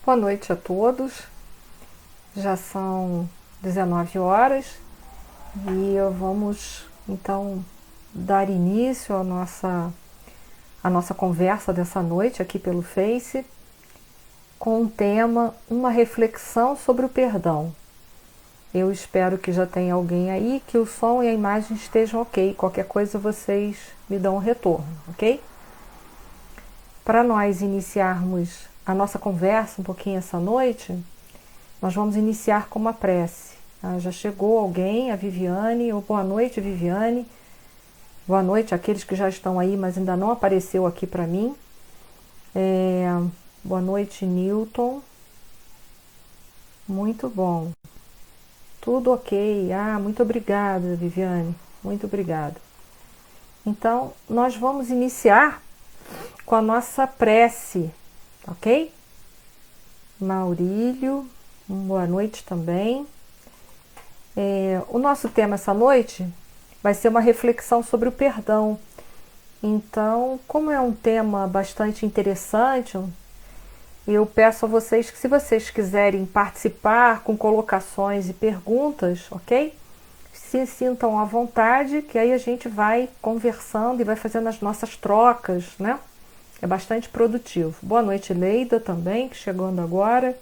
Boa noite a todos. Já são 19 horas e vamos então dar início à nossa conversa dessa noite aqui pelo Face com o tema uma reflexão sobre o perdão. Eu espero que já tenha alguém aí, que o som e a imagem estejam ok. Qualquer coisa vocês me dão um retorno, ok? Para nós iniciarmos a nossa conversa um pouquinho essa noite, nós vamos iniciar com uma prece. Já chegou alguém, a Viviane. Boa noite, Viviane. Boa noite àqueles que já estão aí, mas ainda não apareceu aqui para mim. Boa noite, Newton. Muito bom. Tudo ok. Muito obrigada, Viviane. Muito obrigada. Então, nós vamos iniciar com a nossa prece, ok? Maurílio, boa noite também. O nosso tema essa noite vai ser uma reflexão sobre o perdão. Então, como é um tema bastante interessante, eu peço a vocês que, se vocês quiserem participar com colocações e perguntas, ok? Se sintam à vontade, que aí a gente vai conversando e vai fazendo as nossas trocas, né? É bastante produtivo. Boa noite, Leida, também, que chegando agora.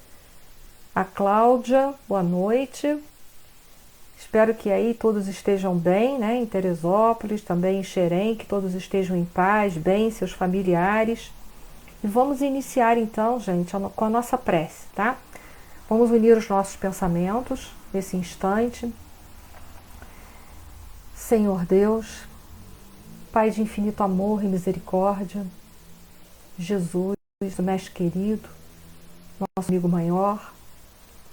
A Cláudia, boa noite. Espero que aí todos estejam bem, né? Em Teresópolis, também em Xerém, que todos estejam em paz, bem, seus familiares. E vamos iniciar então, gente, com a nossa prece, tá? Vamos unir os nossos pensamentos nesse instante. Senhor Deus, Pai de infinito amor e misericórdia, Jesus, o Mestre querido, nosso amigo maior,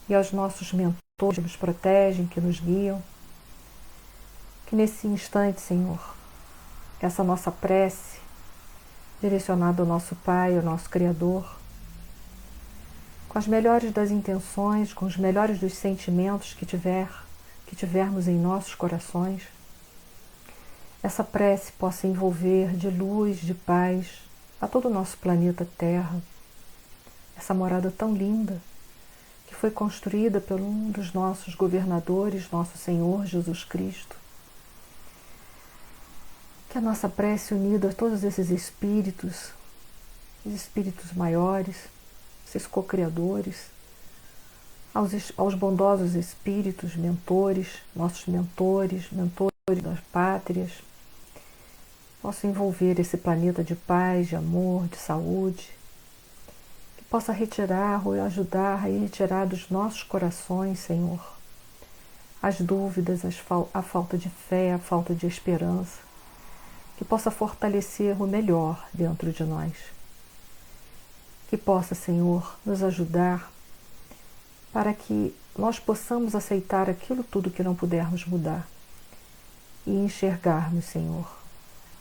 e aos nossos mentores que nos protegem, que nos guiam, que nesse instante, Senhor, essa nossa prece, direcionada ao nosso Pai, ao nosso Criador, com as melhores das intenções, com os melhores dos sentimentos que tivermos em nossos corações, essa prece possa envolver de luz, de paz, a todo o nosso planeta Terra, essa morada tão linda, que foi construída por um dos nossos governadores, nosso Senhor Jesus Cristo. Que a nossa prece unida a todos esses espíritos, os espíritos maiores, esses co-criadores, aos bondosos espíritos, mentores, nossos mentores das pátrias, possa envolver esse planeta de paz, de amor, de saúde, que possa retirar ou ajudar a retirar dos nossos corações, Senhor, as dúvidas, a falta de fé, a falta de esperança, que possa fortalecer o melhor dentro de nós. Que possa, Senhor, nos ajudar para que nós possamos aceitar aquilo tudo que não pudermos mudar e enxergarmos, Senhor,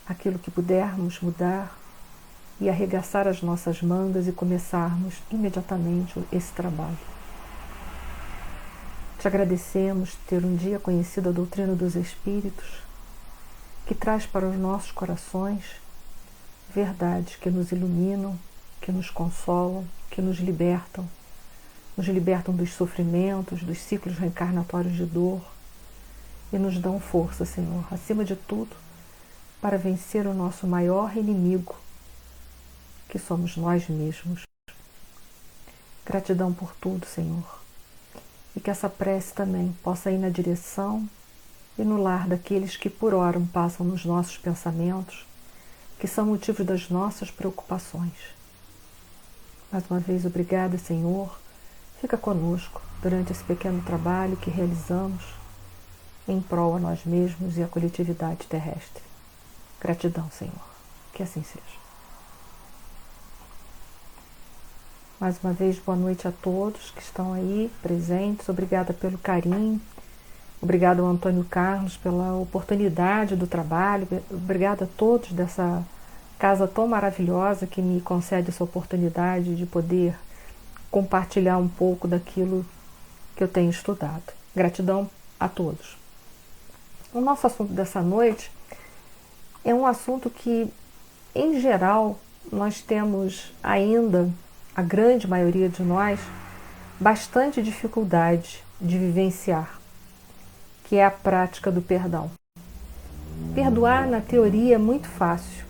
aquilo que pudermos mudar e arregaçar as nossas mangas e começarmos imediatamente esse trabalho. Te agradecemos ter um dia conhecido a doutrina dos Espíritos, que traz para os nossos corações verdades que nos iluminam, que nos consolam, que nos libertam dos sofrimentos, dos ciclos reencarnatórios de dor e nos dão força, Senhor, acima de tudo, para vencer o nosso maior inimigo, que somos nós mesmos. Gratidão por tudo, Senhor, e que essa prece também possa ir na direção e no lar daqueles que por hora passam nos nossos pensamentos, que são motivos das nossas preocupações. Mais uma vez, obrigada, Senhor. Fica conosco durante esse pequeno trabalho que realizamos em prol a nós mesmos e à coletividade terrestre. Gratidão, Senhor. Que assim seja. Mais uma vez, boa noite a todos que estão aí presentes. Obrigada pelo carinho. Obrigada ao Antônio Carlos pela oportunidade do trabalho. Obrigada a todos dessa casa tão maravilhosa que me concede essa oportunidade de poder compartilhar um pouco daquilo que eu tenho estudado. Gratidão a todos. O nosso assunto dessa noite é um assunto que, em geral, nós temos ainda a grande maioria de nós, bastante dificuldade de vivenciar, que é a prática do perdão. Perdoar, na teoria, é muito fácil.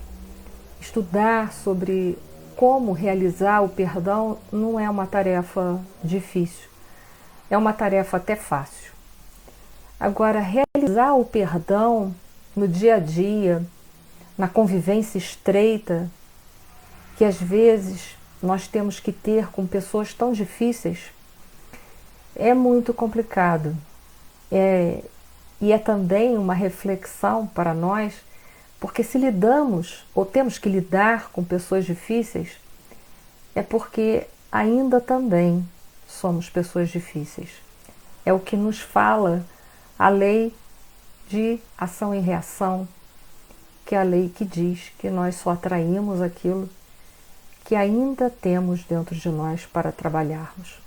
Estudar sobre como realizar o perdão não é uma tarefa difícil, é uma tarefa até fácil. Agora, realizar o perdão no dia a dia, na convivência estreita, que às vezes nós temos que ter com pessoas tão difíceis, é muito complicado. E é também uma reflexão para nós, porque se lidamos ou temos que lidar com pessoas difíceis, é porque ainda também somos pessoas difíceis. É o que nos fala a lei de ação e reação, que é a lei que diz que nós só atraímos aquilo que ainda temos dentro de nós para trabalharmos.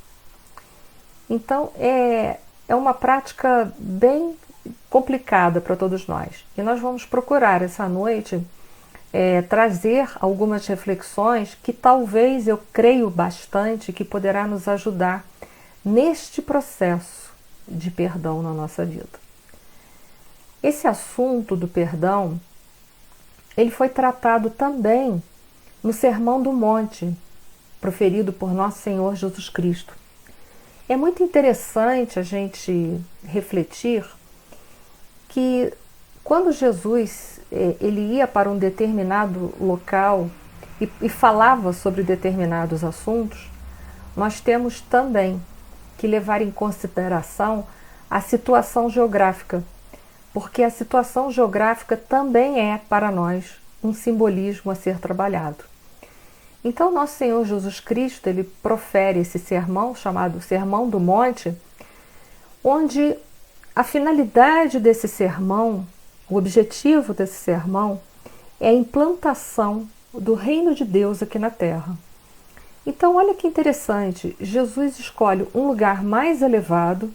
Então, é uma prática bem complicada para todos nós. E nós vamos procurar essa noite trazer algumas reflexões que talvez, eu creio bastante, que poderá nos ajudar neste processo de perdão na nossa vida. Esse assunto do perdão, ele foi tratado também no Sermão do Monte, proferido por Nosso Senhor Jesus Cristo. É muito interessante a gente refletir que quando Jesus ele ia para um determinado local e falava sobre determinados assuntos, nós temos também que levar em consideração a situação geográfica, porque a situação geográfica também é para nós um simbolismo a ser trabalhado. Então, Nosso Senhor Jesus Cristo, ele profere esse sermão, chamado Sermão do Monte, onde a finalidade desse sermão, o objetivo desse sermão, é a implantação do reino de Deus aqui na Terra. Então, olha que interessante, Jesus escolhe um lugar mais elevado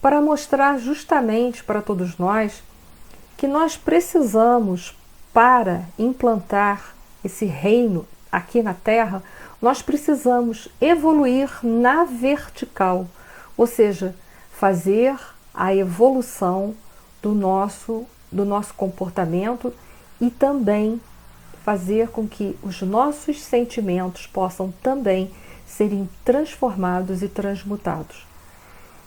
para mostrar justamente para todos nós que nós precisamos, para implantar esse reino aqui na Terra, nós precisamos evoluir na vertical, ou seja, fazer a evolução do nosso comportamento e também fazer com que os nossos sentimentos possam também serem transformados e transmutados.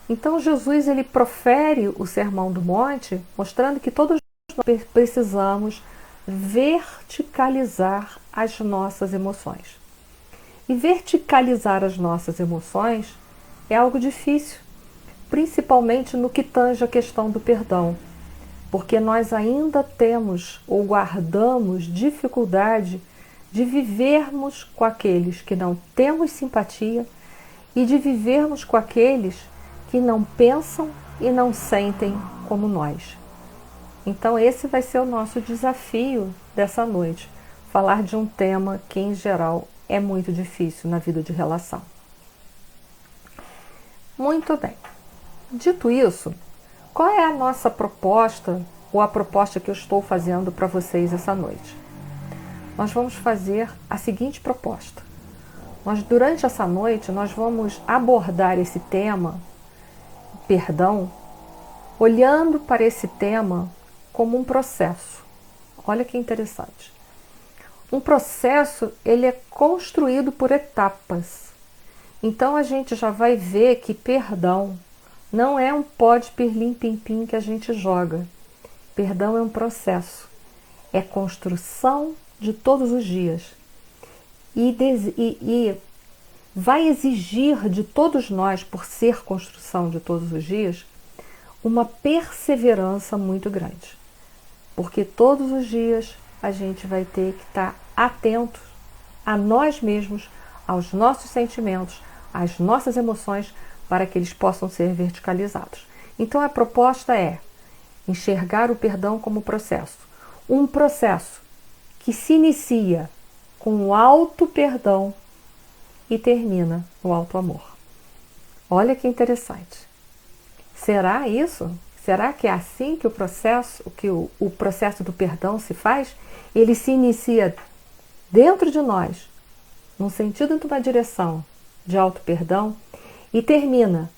Então Jesus ele profere o Sermão do Monte, mostrando que todos nós precisamos verticalizar as nossas emoções. E verticalizar as nossas emoções é algo difícil, principalmente no que tange a questão do perdão, porque nós ainda temos ou guardamos dificuldade de vivermos com aqueles que não temos simpatia e de vivermos com aqueles que não pensam e não sentem como nós. Então esse vai ser o nosso desafio dessa noite, falar de um tema que em geral é muito difícil na vida de relação. Muito bem. Dito isso, qual é a nossa proposta ou a proposta que eu estou fazendo para vocês essa noite? Nós vamos fazer a seguinte proposta. Durante essa noite, nós vamos abordar esse tema, perdão, olhando para esse tema como um processo. Olha que interessante. Um processo, ele é construído por etapas. Então a gente já vai ver que perdão não é um pó de pirlim-pim-pim que a gente joga. Perdão é um processo. É construção de todos os dias. E vai exigir de todos nós, por ser construção de todos os dias, uma perseverança muito grande. Porque todos os dias a gente vai ter que estar atento a nós mesmos, aos nossos sentimentos, às nossas emoções, para que eles possam ser verticalizados. Então a proposta é enxergar o perdão como processo. Um processo que se inicia com o auto-perdão e termina no auto-amor. Olha que interessante. Será isso? Será que é assim que o processo do perdão se faz? Ele se inicia dentro de nós, num sentido de uma direção de auto-perdão e termina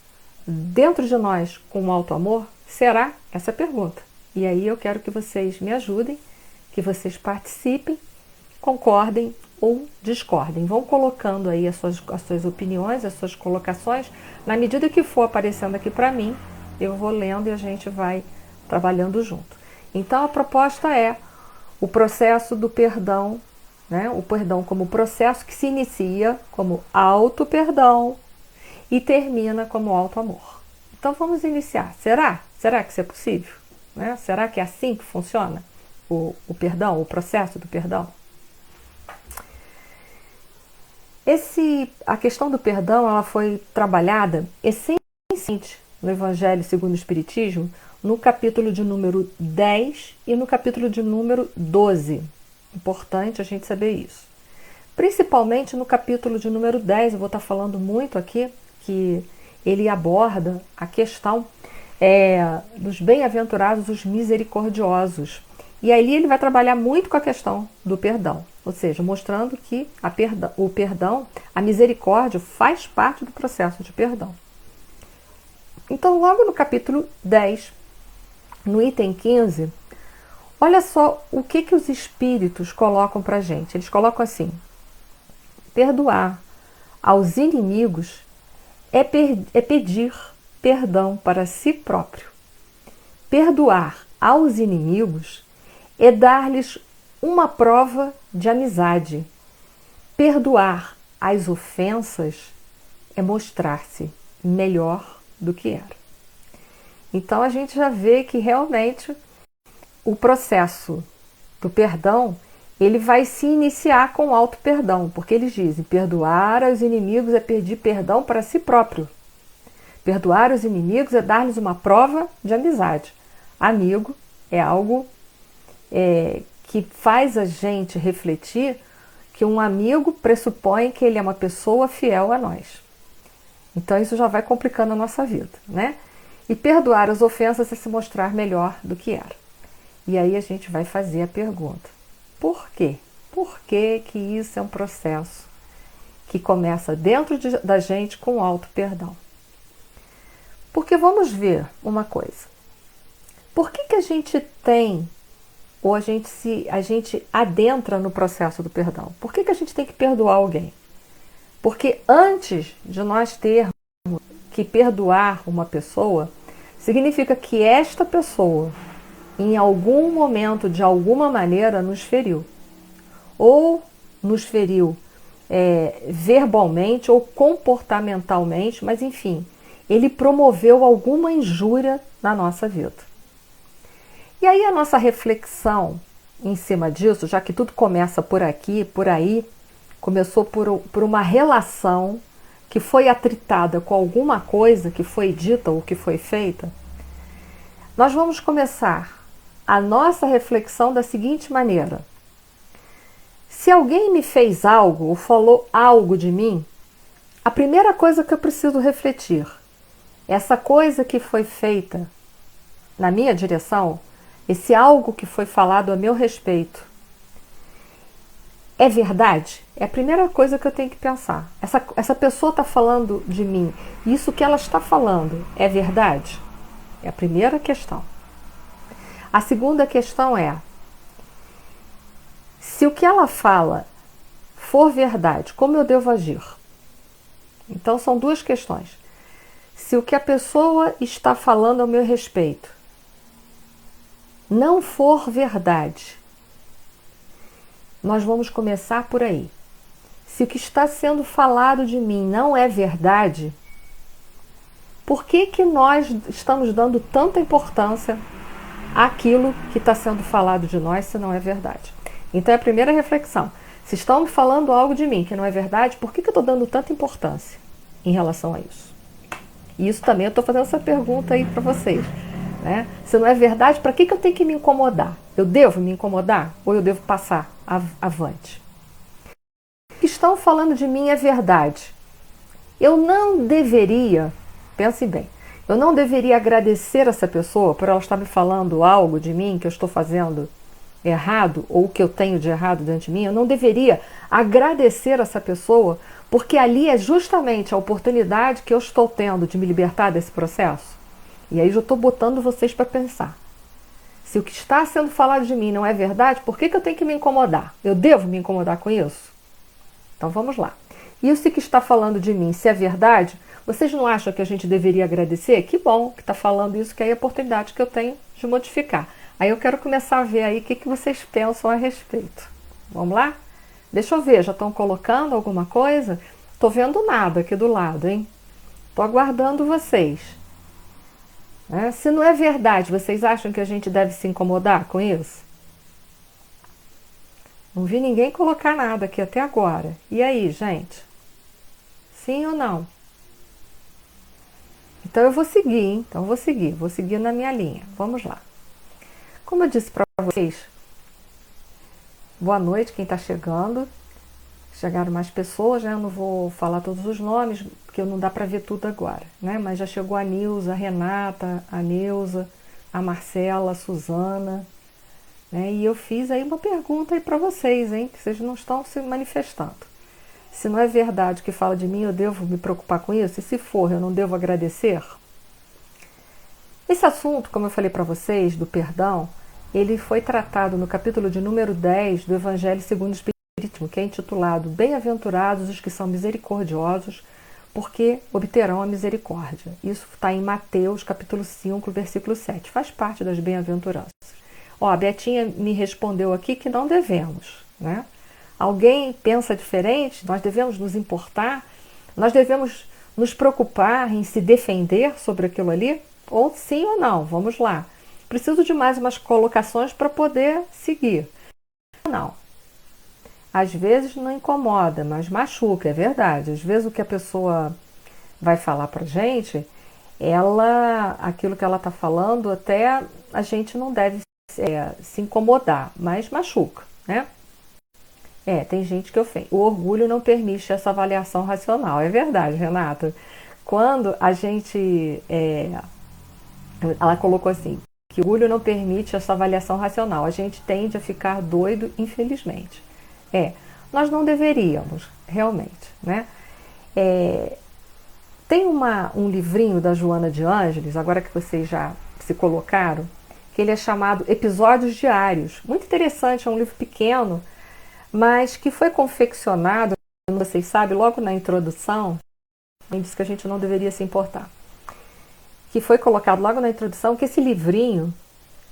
dentro de nós com o auto-amor? Será essa pergunta. E aí eu quero que vocês me ajudem, que vocês participem, concordem ou discordem. Vão colocando aí as suas opiniões, as suas colocações. Na medida que for aparecendo aqui para mim, eu vou lendo e a gente vai trabalhando junto. Então a proposta é o processo do perdão, né? O perdão como processo que se inicia como auto-perdão e termina como auto-amor. Então vamos iniciar. Será? Será que isso é possível? Né? Será que é assim que funciona o perdão, o processo do perdão? A questão do perdão ela foi trabalhada essencialmente no Evangelho segundo o Espiritismo, no capítulo de número 10 e no capítulo de número 12. Importante a gente saber isso. Principalmente no capítulo de número 10, eu vou estar falando muito aqui, que ele aborda a questão dos bem-aventurados, os misericordiosos. E aí ele vai trabalhar muito com a questão do perdão, ou seja, mostrando que o perdão, a misericórdia faz parte do processo de perdão. Então, logo no capítulo 10, no item 15, olha só o que os espíritos colocam para a gente. Eles colocam assim: perdoar aos inimigos é pedir perdão para si próprio. Perdoar aos inimigos é dar-lhes uma prova de amizade. Perdoar as ofensas é mostrar-se melhor do que era. Então a gente já vê que realmente o processo do perdão ele vai se iniciar com o auto-perdão, porque eles dizem: perdoar aos inimigos é pedir perdão para si próprio. Perdoar os inimigos é dar-lhes uma prova de amizade. Amigo é algo que faz a gente refletir que um amigo pressupõe que ele é uma pessoa fiel a nós. Então isso já vai complicando a nossa vida, né? E perdoar as ofensas é se mostrar melhor do que era. E aí a gente vai fazer a pergunta: por quê? Por que que isso é um processo que começa dentro da gente com auto-perdão? Porque vamos ver uma coisa. Por que a gente tem, ou a gente adentra no processo do perdão? Por que a gente tem que perdoar alguém? Porque antes de nós termos que perdoar uma pessoa, significa que esta pessoa, em algum momento, de alguma maneira, nos feriu. Ou nos feriu verbalmente ou comportamentalmente, mas enfim, ele promoveu alguma injúria na nossa vida. E aí a nossa reflexão em cima disso, já que tudo começa por aqui, por aí, começou por uma relação que foi atritada com alguma coisa que foi dita ou que foi feita, nós vamos começar a nossa reflexão da seguinte maneira: se alguém me fez algo ou falou algo de mim, a primeira coisa que eu preciso refletir, essa coisa que foi feita na minha direção, esse algo que foi falado a meu respeito, é verdade? É a primeira coisa que eu tenho que pensar. Essa pessoa está falando de mim, isso que ela está falando é verdade? É a primeira questão. A segunda questão é: se o que ela fala for verdade, como eu devo agir? Então são duas questões. Se o que a pessoa está falando ao meu respeito não for verdade, nós vamos começar por aí. Se o que está sendo falado de mim não é verdade, por que nós estamos dando tanta importância àquilo que está sendo falado de nós se não é verdade? Então é a primeira reflexão. Se estão me falando algo de mim que não é verdade, por que eu estou dando tanta importância em relação a isso? E isso também eu estou fazendo essa pergunta aí para vocês, né? Se não é verdade, para que eu tenho que me incomodar? Eu devo me incomodar ou eu devo passar avante? O que estão falando de mim é verdade. Eu não deveria, pensem bem, eu não deveria agradecer essa pessoa por ela estar me falando algo de mim que eu estou fazendo errado ou que eu tenho de errado dentro de mim. Eu não deveria agradecer essa pessoa, porque ali é justamente a oportunidade que eu estou tendo de me libertar desse processo. E aí eu estou botando vocês para pensar. Se o que está sendo falado de mim não é verdade, por que eu tenho que me incomodar? Eu devo me incomodar com isso? Então vamos lá. Isso que está falando de mim, se é verdade, vocês não acham que a gente deveria agradecer? Que bom que está falando isso, que é a oportunidade que eu tenho de modificar. Aí eu quero começar a ver aí o que vocês pensam a respeito. Vamos lá? Deixa eu ver, já estão colocando alguma coisa? Estou vendo nada aqui do lado, hein? Estou aguardando vocês. Se não é verdade, vocês acham que a gente deve se incomodar com isso? Não vi ninguém colocar nada aqui até agora. E aí, gente? Sim ou não? Então eu vou seguir, hein? Então vou seguir na minha linha. Vamos lá. Como eu disse para vocês, boa noite quem está chegando. Chegaram mais pessoas, né? Eu não vou falar todos os nomes, porque não dá para ver tudo agora, né? Mas já chegou a Nilza, a Renata, a Neuza, a Marcela, a Suzana, né? E eu fiz aí uma pergunta aí para vocês, hein? Que vocês não estão se manifestando. Se não é verdade o que fala de mim, eu devo me preocupar com isso? E se for, eu não devo agradecer? Esse assunto, como eu falei para vocês, do perdão, ele foi tratado no capítulo de número 10 do Evangelho segundo o Espiritismo, que é intitulado Bem-aventurados os que são misericordiosos, porque obterão a misericórdia. Isso está em Mateus, capítulo 5, versículo 7. Faz parte das bem-aventuranças. Ó, a Betinha me respondeu aqui que não devemos, né? Alguém pensa diferente? Nós devemos nos importar? Nós devemos nos preocupar em se defender sobre aquilo ali? Ou sim ou não? Vamos lá. Preciso de mais umas colocações para poder seguir. Não. Às vezes não incomoda, mas machuca, é verdade. Às vezes o que a pessoa vai falar pra gente, aquilo que ela está falando, até a gente não deve se incomodar, mas machuca, né? Tem gente que ofende. O orgulho não permite essa avaliação racional. É verdade, Renata. Quando a gente... ela colocou assim, que o orgulho não permite essa avaliação racional. A gente tende a ficar doido, infelizmente. Nós não deveríamos, realmente, né? Tem um livrinho da Joana de Ângeles, agora que vocês já se colocaram, que ele é chamado Episódios Diários. Muito interessante, é um livro pequeno, mas que foi confeccionado, vocês sabem, logo na introdução, ele disse que a gente não deveria se importar. Que foi colocado logo na introdução que esse livrinho,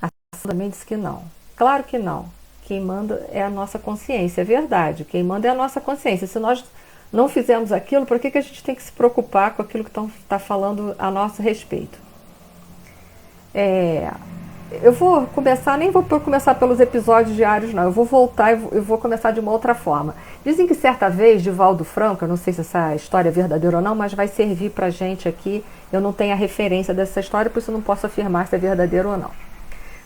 a também disse que não. Claro que não. Quem manda é a nossa consciência, é verdade. Quem manda é a nossa consciência. Se nós não fizermos aquilo, por que a gente tem que se preocupar com aquilo que está falando a nosso respeito? Eu vou começar, nem vou começar pelos episódios diários, não. Eu vou voltar e eu vou começar de uma outra forma. Dizem que certa vez, Divaldo Franco, eu não sei se essa história é verdadeira ou não, mas vai servir pra gente aqui. Eu não tenho a referência dessa história, por isso eu não posso afirmar se é verdadeiro ou não.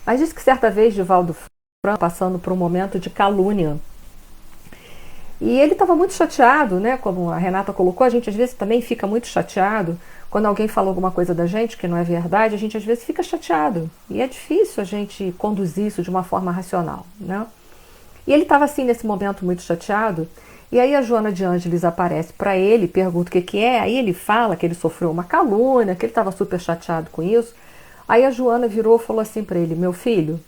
Mas diz que certa vez, Divaldo Franco, passando por um momento de calúnia, e ele estava muito chateado, né? Como a Renata colocou, a gente às vezes também fica muito chateado quando alguém fala alguma coisa da gente que não é verdade, a gente às vezes fica chateado. E é difícil a gente conduzir isso de uma forma racional, né? E ele estava assim nesse momento muito chateado, e aí a Joana de Ângeles aparece para ele, pergunta o que é, aí ele fala que ele sofreu uma calúnia, que ele estava super chateado com isso. Aí a Joana virou e falou assim para ele, meu filho,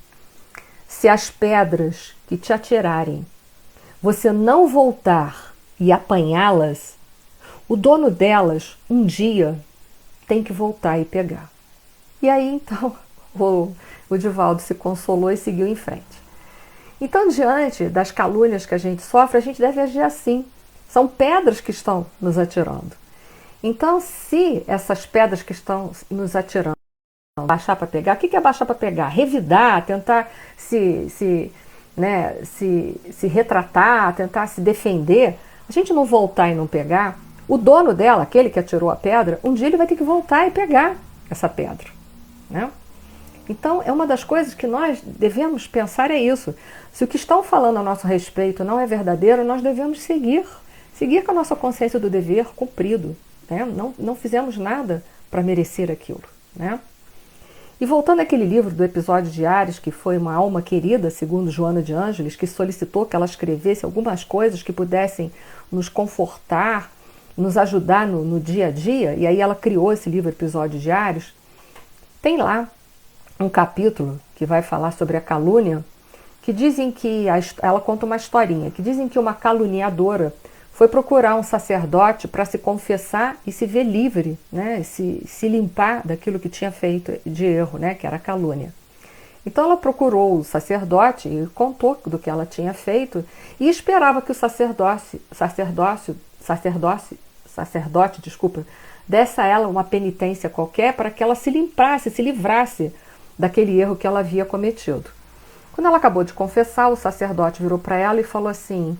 se as pedras que te atirarem você não voltar e apanhá-las, o dono delas, um dia, tem que voltar e pegar. E aí, então, o Divaldo se consolou e seguiu em frente. Então, diante das calúnias que a gente sofre, a gente deve agir assim. São pedras que estão nos atirando. Então, se essas pedras que estão nos atirando baixar para pegar, o que é baixar para pegar? Revidar, tentar se retratar, tentar se defender, a gente não voltar e não pegar, o dono dela, aquele que atirou a pedra, um dia ele vai ter que voltar e pegar essa pedra, né? Então, é uma das coisas que nós devemos pensar é isso. Se o que estão falando a nosso respeito não é verdadeiro, nós devemos seguir com a nossa consciência do dever cumprido, né? Não fizemos nada para merecer aquilo, né? E voltando àquele livro do episódio de Ares, que foi uma alma querida, segundo Joana de Ângeles, que solicitou que ela escrevesse algumas coisas que pudessem nos confortar, nos ajudar no dia a dia, e aí ela criou esse livro Episódio de Ares. Tem lá um capítulo que vai falar sobre a calúnia, que dizem que, ela conta uma historinha, que dizem que uma caluniadora foi procurar um sacerdote para se confessar e se ver livre, né? se limpar daquilo que tinha feito de erro, né? Que era a calúnia. Então ela procurou o sacerdote e contou do que ela tinha feito e esperava que o sacerdote, desse a ela uma penitência qualquer para que ela se limpasse, se livrasse daquele erro que ela havia cometido. Quando ela acabou de confessar, o sacerdote virou para ela e falou assim,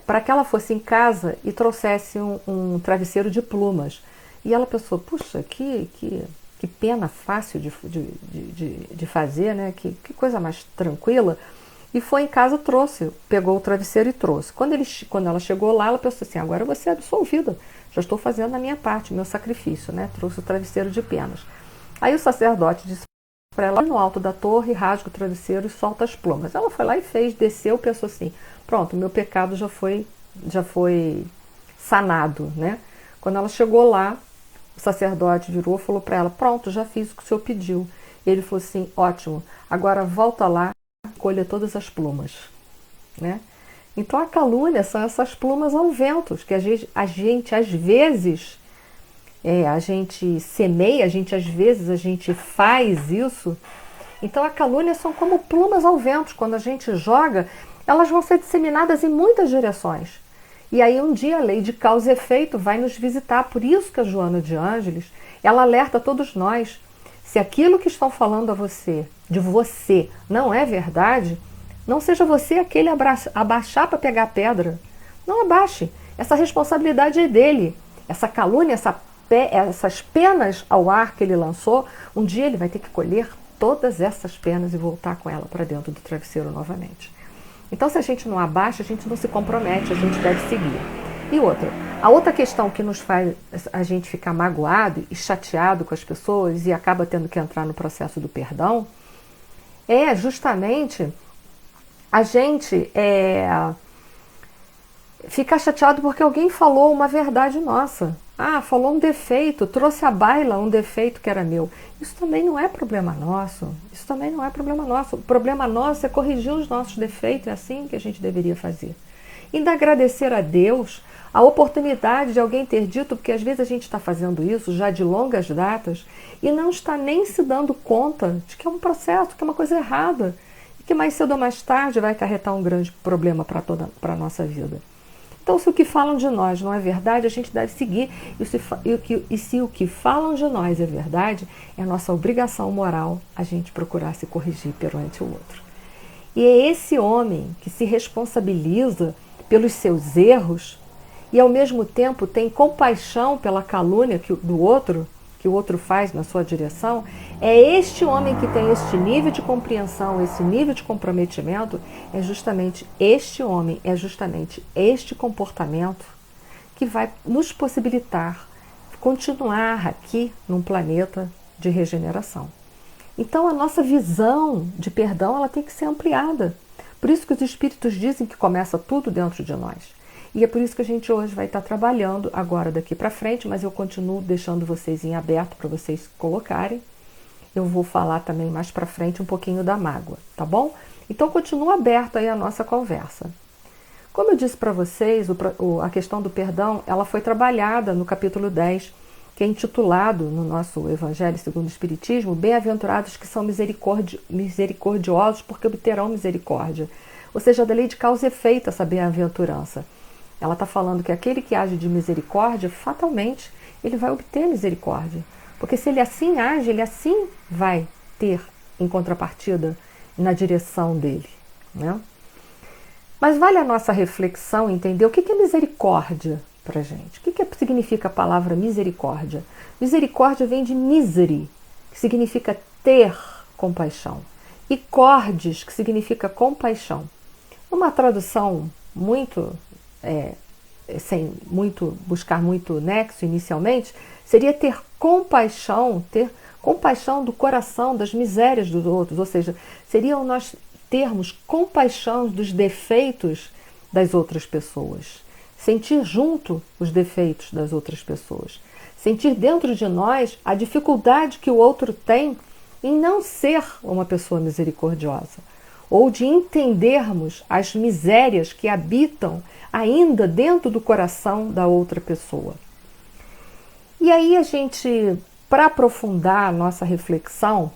para que ela fosse em casa e trouxesse um travesseiro de plumas. E ela pensou, puxa, que pena fácil de fazer, né? Que coisa mais tranquila. E foi em casa, pegou o travesseiro e trouxe. Quando ela chegou lá, ela pensou assim, agora eu vou ser absolvida, já estou fazendo a minha parte, meu sacrifício, né? Trouxe o travesseiro de penas. Aí o sacerdote disse para ela, no alto da torre, rasga o travesseiro e solta as plumas. Ela foi lá e fez, desceu, pensou assim, pronto, meu pecado já foi sanado, né? Quando ela chegou lá, o sacerdote virou e falou para ela, pronto, já fiz o que o senhor pediu. E ele falou assim, ótimo, agora volta lá e colha todas as plumas, né? Então a calúnia são essas plumas ao vento, que a gente às vezes, a gente semeia, às vezes a gente faz isso. Então a calúnia são como plumas ao vento, quando a gente joga, elas vão ser disseminadas em muitas direções. E aí um dia a lei de causa e efeito vai nos visitar. Por isso que a Joana de Ângeles, ela alerta a todos nós. Se aquilo que estão falando a você, de você, não é verdade, não seja você aquele abaixar para pegar a pedra. Não abaixe. Essa responsabilidade é dele. Essa calúnia, essas penas ao ar que ele lançou, um dia ele vai ter que colher todas essas penas e voltar com ela para dentro do travesseiro novamente. Então, se a gente não abaixa, a gente não se compromete, a gente deve seguir. E a outra questão que nos faz a gente ficar magoado e chateado com as pessoas e acaba tendo que entrar no processo do perdão, é justamente a gente ficar chateado porque alguém falou uma verdade nossa. Falou um defeito, trouxe à baila um defeito que era meu. Isso também não é problema nosso. O problema nosso é corrigir os nossos defeitos, é assim que a gente deveria fazer. E ainda agradecer a Deus a oportunidade de alguém ter dito, porque às vezes a gente está fazendo isso já de longas datas e não está nem se dando conta de que é um processo, que é uma coisa errada, e que mais cedo ou mais tarde vai acarretar um grande problema para a nossa vida. Então, se o que falam de nós não é verdade, a gente deve seguir. E se o que falam de nós é verdade, é nossa obrigação moral a gente procurar se corrigir perante o outro. E é esse homem que se responsabiliza pelos seus erros e, ao mesmo tempo, tem compaixão pela calúnia que o outro faz na sua direção, é este homem que tem este nível de compreensão, esse nível de comprometimento, é justamente este homem, é justamente este comportamento que vai nos possibilitar continuar aqui num planeta de regeneração. Então a nossa visão de perdão ela tem que ser ampliada. Por isso que os espíritos dizem que começa tudo dentro de nós. E é por isso que a gente hoje vai estar trabalhando agora daqui para frente, mas eu continuo deixando vocês em aberto para vocês colocarem. Eu vou falar também mais para frente um pouquinho da mágoa, tá bom? Então continua aberto aí a nossa conversa. Como eu disse para vocês, a questão do perdão, ela foi trabalhada no capítulo 10, que é intitulado no nosso Evangelho segundo o Espiritismo, Bem-aventurados que são misericordiosos porque obterão misericórdia. Ou seja, da lei de causa e efeito essa bem-aventurança. Ela está falando que aquele que age de misericórdia, fatalmente, ele vai obter misericórdia. Porque se ele assim age, ele assim vai ter em contrapartida na direção dele, né? Mas vale a nossa reflexão entender o que é misericórdia para a gente. O que significa a palavra misericórdia? Misericórdia vem de misery, que significa ter compaixão. E cordes, que significa compaixão. Uma tradução sem buscar muito nexo inicialmente, seria ter compaixão, ter compaixão do coração, das misérias dos outros, ou seja, seriam nós termos compaixão dos defeitos das outras pessoas, sentir junto os defeitos das outras pessoas, sentir dentro de nós a dificuldade que o outro tem em não ser uma pessoa misericordiosa, ou de entendermos as misérias que habitam ainda dentro do coração da outra pessoa. E aí a gente, para aprofundar a nossa reflexão,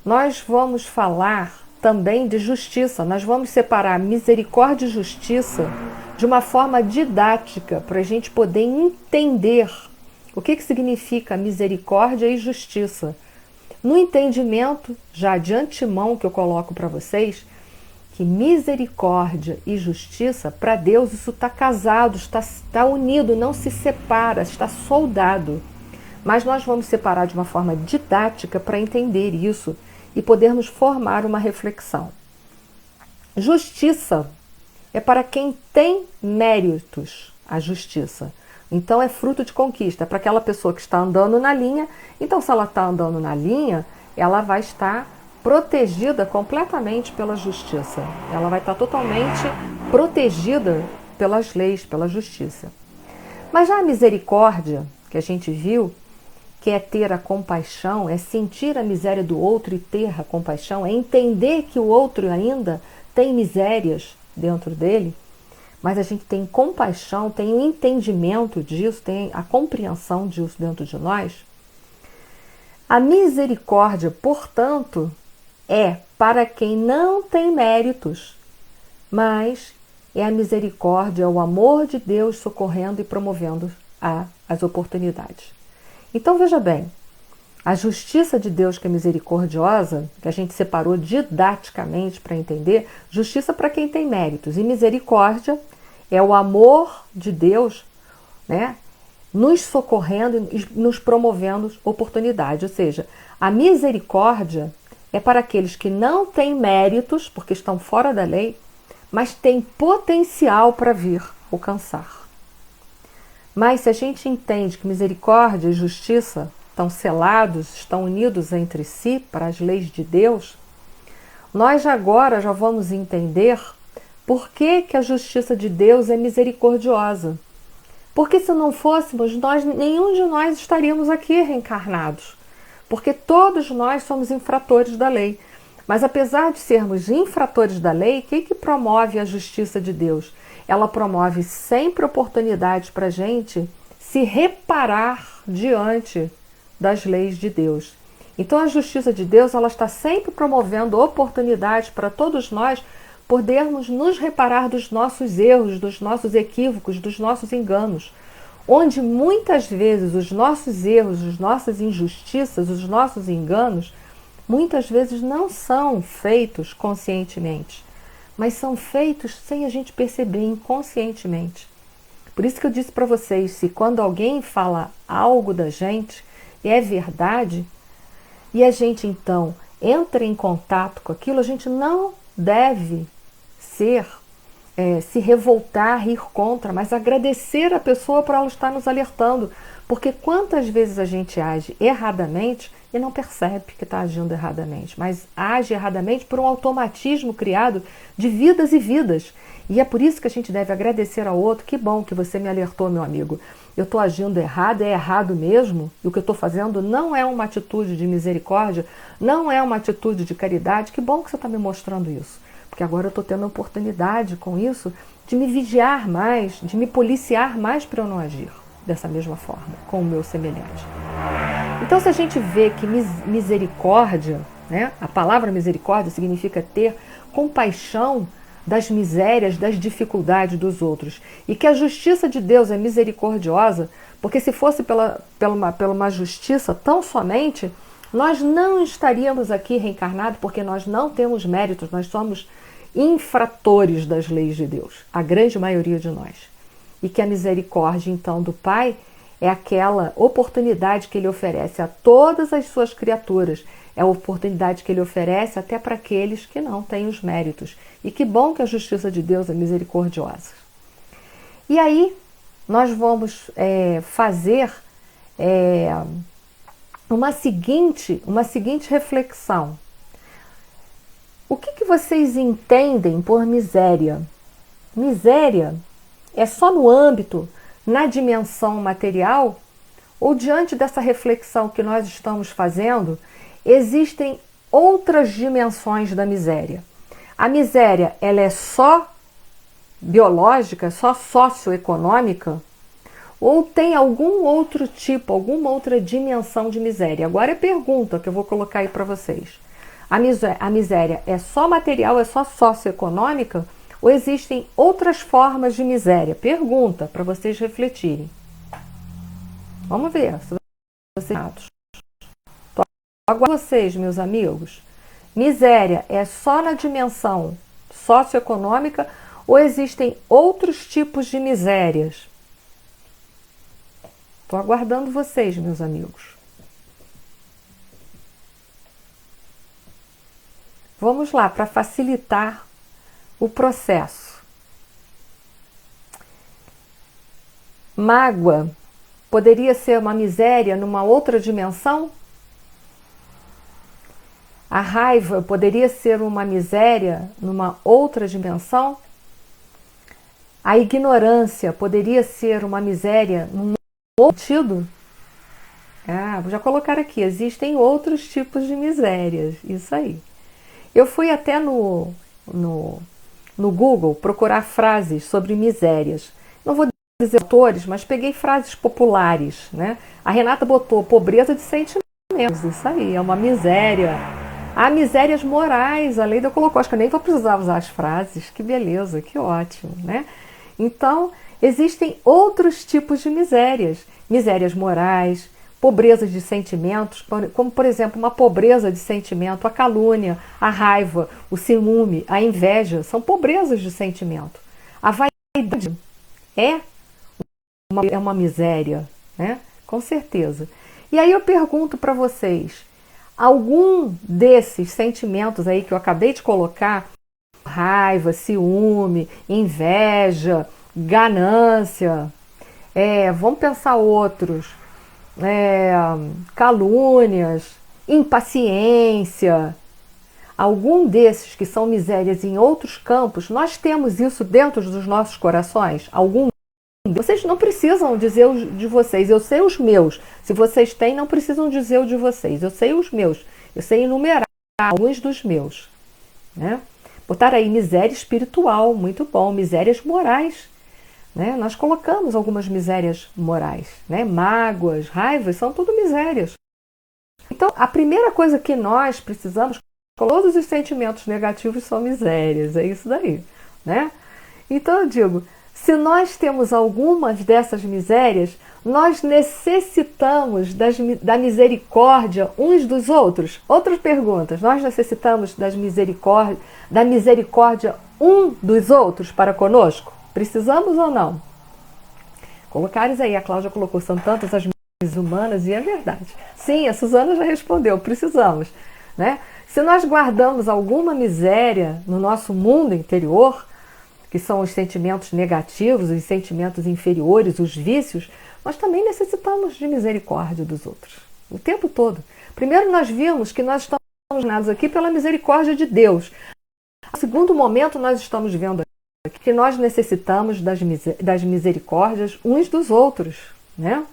nós vamos falar também de justiça. Nós vamos separar misericórdia e justiça de uma forma didática, para a gente poder entender o que significa misericórdia e justiça. No entendimento, já de antemão que eu coloco para vocês, que misericórdia e justiça, para Deus, isso está casado, está unido, não se separa, está soldado. Mas nós vamos separar de uma forma didática para entender isso e podermos formar uma reflexão. Justiça é para quem tem méritos, a justiça. Então é fruto de conquista, é para aquela pessoa que está andando na linha. Então, se ela está andando na linha, ela vai estar protegida completamente pela justiça. Ela vai estar totalmente protegida pelas leis, pela justiça. Mas já a misericórdia, que a gente viu, que é ter a compaixão, é sentir a miséria do outro e ter a compaixão, é entender que o outro ainda tem misérias dentro dele, mas a gente tem compaixão, tem o entendimento disso, tem a compreensão disso dentro de nós. A misericórdia, portanto, é para quem não tem méritos, mas é a misericórdia, é o amor de Deus socorrendo e promovendo as oportunidades. Então veja bem, a justiça de Deus, que é misericordiosa, que a gente separou didaticamente para entender, justiça para quem tem méritos, e misericórdia é o amor de Deus, né, nos socorrendo e nos promovendo oportunidades. Ou seja, a misericórdia é para aqueles que não têm méritos, porque estão fora da lei, mas têm potencial para vir alcançar. Mas se a gente entende que misericórdia e justiça estão selados, estão unidos entre si para as leis de Deus, nós agora já vamos entender por que a justiça de Deus é misericordiosa. Porque se não fôssemos, nenhum de nós estaríamos aqui reencarnados. Porque todos nós somos infratores da lei. Mas apesar de sermos infratores da lei, o que promove a justiça de Deus? Ela promove sempre oportunidades para a gente se reparar diante das leis de Deus. Então a justiça de Deus, ela está sempre promovendo oportunidades para todos nós podermos nos reparar dos nossos erros, dos nossos equívocos, dos nossos enganos, onde muitas vezes os nossos erros, as nossas injustiças, os nossos enganos, muitas vezes não são feitos conscientemente, mas são feitos sem a gente perceber, inconscientemente. Por isso que eu disse para vocês, se quando alguém fala algo da gente, é verdade, e a gente então entra em contato com aquilo, a gente não deve se revoltar, ir contra, mas agradecer a pessoa por ela estar nos alertando. Porque quantas vezes a gente age erradamente e não percebe que está agindo erradamente, mas age erradamente por um automatismo criado de vidas e vidas. E é por isso que a gente deve agradecer ao outro. Que bom que você me alertou, meu amigo. Eu estou agindo errado, é errado mesmo, e o que eu estou fazendo não é uma atitude de misericórdia, não é uma atitude de caridade. Que bom que você está me mostrando isso, porque agora eu estou tendo a oportunidade com isso de me vigiar mais, de me policiar mais para eu não agir dessa mesma forma, com o meu semelhante. Então, se a gente vê que misericórdia, né, a palavra misericórdia significa ter compaixão das misérias, das dificuldades dos outros, e que a justiça de Deus é misericordiosa, porque se fosse pela uma justiça tão somente, nós não estaríamos aqui reencarnados, porque nós não temos méritos, nós somos infratores das leis de Deus, a grande maioria de nós. E que a misericórdia, então, do Pai é aquela oportunidade que Ele oferece a todas as suas criaturas, é a oportunidade que Ele oferece até para aqueles que não têm os méritos. E que bom que a justiça de Deus é misericordiosa. E aí, nós vamos fazer uma seguinte reflexão. O que vocês entendem por miséria? Miséria é só no âmbito, na dimensão material? Ou diante dessa reflexão que nós estamos fazendo, existem outras dimensões da miséria? A miséria, ela é só biológica, só socioeconômica? Ou tem algum outro tipo, alguma outra dimensão de miséria? Agora é pergunta que eu vou colocar aí para vocês. A miséria é só material, é só socioeconômica? Ou existem outras formas de miséria? Pergunta para vocês refletirem. Vamos ver se vocês... Agora vocês, meus amigos, miséria é só na dimensão socioeconômica ou existem outros tipos de misérias? Estou aguardando vocês, meus amigos. Vamos lá, para facilitar o processo. Mágoa poderia ser uma miséria numa outra dimensão? A raiva poderia ser uma miséria numa outra dimensão? A ignorância poderia ser uma miséria num outro sentido? Vou já colocar aqui, existem outros tipos de misérias, isso aí. Eu fui até no Google procurar frases sobre misérias. Não vou dizer autores, mas peguei frases populares, né? A Renata botou pobreza de sentimentos, isso aí, é uma miséria. Há misérias morais, a Leida colocou, acho que eu nem vou precisar usar as frases, que beleza, que ótimo, né? Então, existem outros tipos de misérias, misérias morais, pobrezas de sentimentos, como por exemplo uma pobreza de sentimento, a calúnia, a raiva, o ciúme, a inveja, são pobrezas de sentimento. A vaidade é uma miséria, né? Com certeza. E aí eu pergunto para vocês, algum desses sentimentos aí que eu acabei de colocar, raiva, ciúme, inveja, ganância, vamos pensar outros, calúnias, impaciência, algum desses que são misérias em outros campos, nós temos isso dentro dos nossos corações? Algum? Vocês não precisam dizer os de vocês, eu sei os meus. Se vocês têm, não precisam dizer o de vocês. Eu sei os meus, eu sei enumerar alguns dos meus, né? Botar aí miséria espiritual, muito bom, misérias morais, né? Nós colocamos algumas misérias morais, né? Mágoas, raivas, são tudo misérias. Então, a primeira coisa que nós precisamos, todos os sentimentos negativos são misérias, é isso daí, né? Então eu digo, se nós temos algumas dessas misérias, nós necessitamos da misericórdia uns dos outros. Outras perguntas, nós necessitamos da misericórdia um dos outros para conosco? Precisamos ou não? Colocares aí, a Cláudia colocou, são tantas as misérias humanas, e é verdade. Sim, a Suzana já respondeu, precisamos, né? Se nós guardamos alguma miséria no nosso mundo interior, que são os sentimentos negativos, os sentimentos inferiores, os vícios, nós também necessitamos de misericórdia dos outros, o tempo todo. Primeiro nós vimos que nós estamos nados aqui pela misericórdia de Deus. No segundo momento nós estamos vendo aqui que nós necessitamos das misericórdias uns dos outros, né?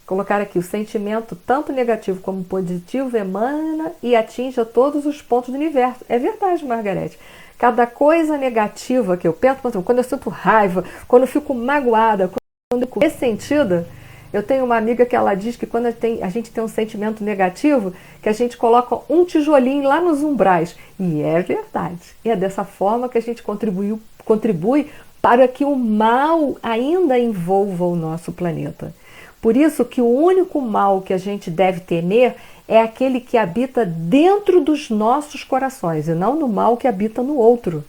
Colocar aqui, o sentimento tanto negativo como positivo emana e atinge a todos os pontos do universo. É verdade, Margarete. Cada coisa negativa que eu penso, quando eu sinto raiva, quando eu fico magoada, quando eu fico ressentida, eu tenho uma amiga que ela diz que quando a gente tem um sentimento negativo, que a gente coloca um tijolinho lá nos umbrais. E é verdade. E é dessa forma que a gente contribui para que o mal ainda envolva o nosso planeta. Por isso que o único mal que a gente deve temer é aquele que habita dentro dos nossos corações e não no mal que habita no outro.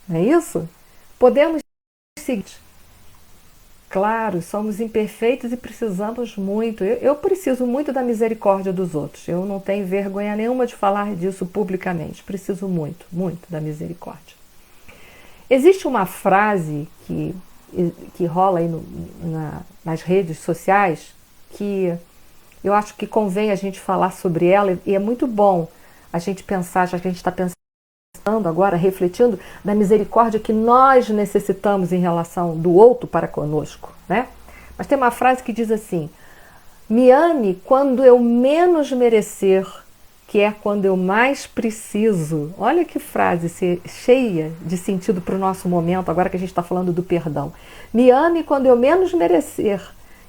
Não é isso? Podemos seguir. Claro, somos imperfeitos e precisamos muito. Eu preciso muito da misericórdia dos outros. Eu não tenho vergonha nenhuma de falar disso publicamente. Preciso muito, muito da misericórdia. Existe uma frase que rola aí nas redes sociais que Eu acho que convém a gente falar sobre ela e é muito bom a gente pensar, já que a gente está pensando agora, refletindo da misericórdia que nós necessitamos em relação do outro para conosco, né? Mas tem uma frase que diz assim: me ame quando eu menos merecer, que é quando eu mais preciso. Olha que frase cheia de sentido para o nosso momento, agora que a gente está falando do perdão. Me ame quando eu menos merecer,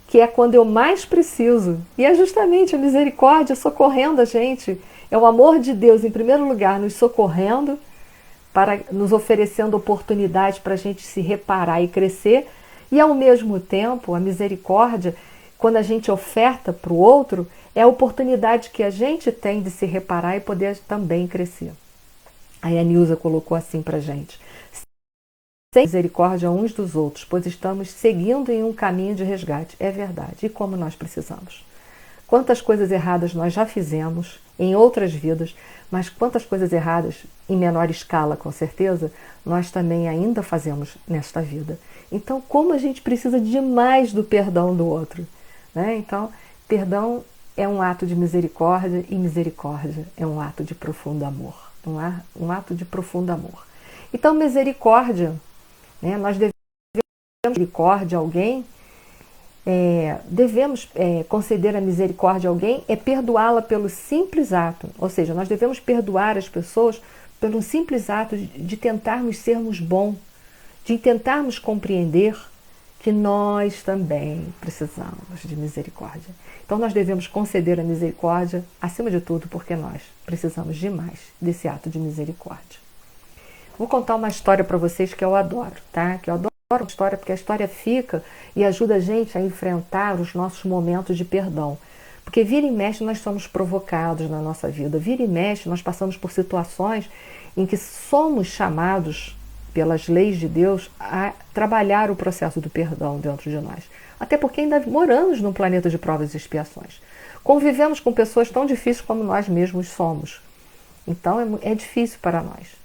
que é quando eu mais preciso. E é justamente a misericórdia socorrendo a gente. É o amor de Deus, em primeiro lugar, nos socorrendo, para nos oferecendo oportunidades para a gente se reparar e crescer. E, ao mesmo tempo, a misericórdia, quando a gente oferta para o outro, é a oportunidade que a gente tem de se reparar e poder também crescer. Aí a Nilza colocou assim para a gente: sem misericórdia uns dos outros, pois estamos seguindo em um caminho de resgate. É verdade. E como nós precisamos. Quantas coisas erradas nós já fizemos em outras vidas, mas quantas coisas erradas, em menor escala, com certeza, nós também ainda fazemos nesta vida. Então, como a gente precisa demais do perdão do outro, né? Então, perdão é um ato de misericórdia e misericórdia é um ato de profundo amor. Um ato de profundo amor. Então, misericórdia, né? Nós devemos misericórdia a alguém. Devemos conceder a misericórdia a alguém é perdoá-la pelo simples ato. Ou seja, nós devemos perdoar as pessoas pelo simples ato de tentarmos sermos bons, de tentarmos compreender que nós também precisamos de misericórdia. Então nós devemos conceder a misericórdia acima de tudo porque nós precisamos demais desse ato de misericórdia. Vou contar uma história para vocês que eu adoro, tá? Que eu adoro a história porque a história fica e ajuda a gente a enfrentar os nossos momentos de perdão. Porque vira e mexe nós somos provocados na nossa vida, vira e mexe nós passamos por situações em que somos chamados pelas leis de Deus a trabalhar o processo do perdão dentro de nós. Até porque ainda moramos num planeta de provas e expiações. Convivemos com pessoas tão difíceis como nós mesmos somos. Então é difícil para nós.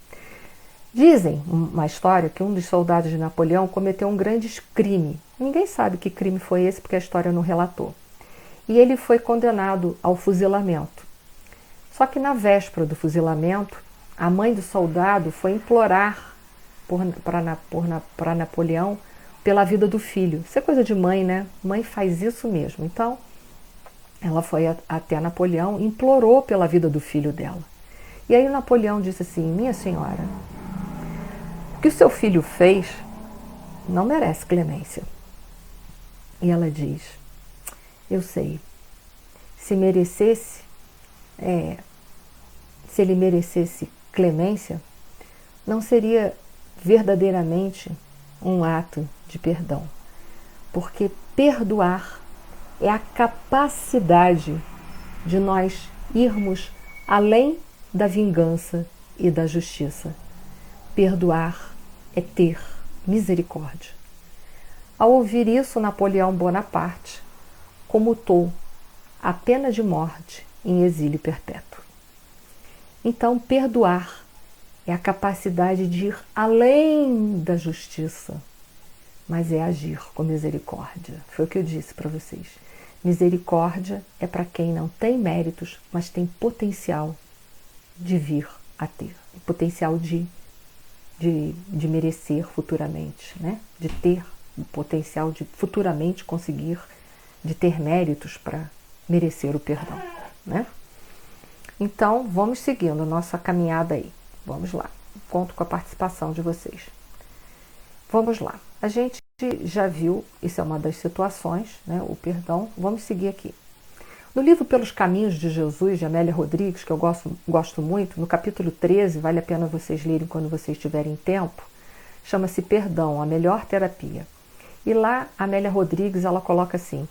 Dizem uma história que um dos soldados de Napoleão cometeu um grande crime. Ninguém sabe que crime foi esse porque a história não relatou. E ele foi condenado ao fuzilamento. Só que na véspera do fuzilamento, a mãe do soldado foi implorar para Napoleão pela vida do filho. Isso é coisa de mãe, né? Mãe faz isso mesmo. Então, ela foi até Napoleão e implorou pela vida do filho dela. E aí o Napoleão disse assim: minha senhora, o que o seu filho fez não merece clemência. E ela diz: eu sei, se ele merecesse clemência, não seria verdadeiramente um ato de perdão. Porque perdoar é a capacidade de nós irmos além da vingança e da justiça. Perdoar é ter misericórdia. Ao ouvir isso, Napoleão Bonaparte comutou a pena de morte em exílio perpétuo. Então, perdoar é a capacidade de ir além da justiça, mas é agir com misericórdia. Foi o que eu disse para vocês. Misericórdia é para quem não tem méritos, mas tem potencial de vir a ter, potencial de merecer futuramente, né? De ter o potencial de futuramente conseguir, de ter méritos para merecer o perdão, né? Então, vamos seguindo a nossa caminhada aí. Vamos lá. Conto com a participação de vocês. Vamos lá. A gente já viu, isso é uma das situações, né? O perdão. Vamos seguir aqui. No livro Pelos Caminhos de Jesus, de Amélia Rodrigues, que eu gosto muito, no capítulo 13, vale a pena vocês lerem quando vocês tiverem tempo, chama-se Perdão, a Melhor Terapia. E lá, Amélia Rodrigues, ela coloca assim: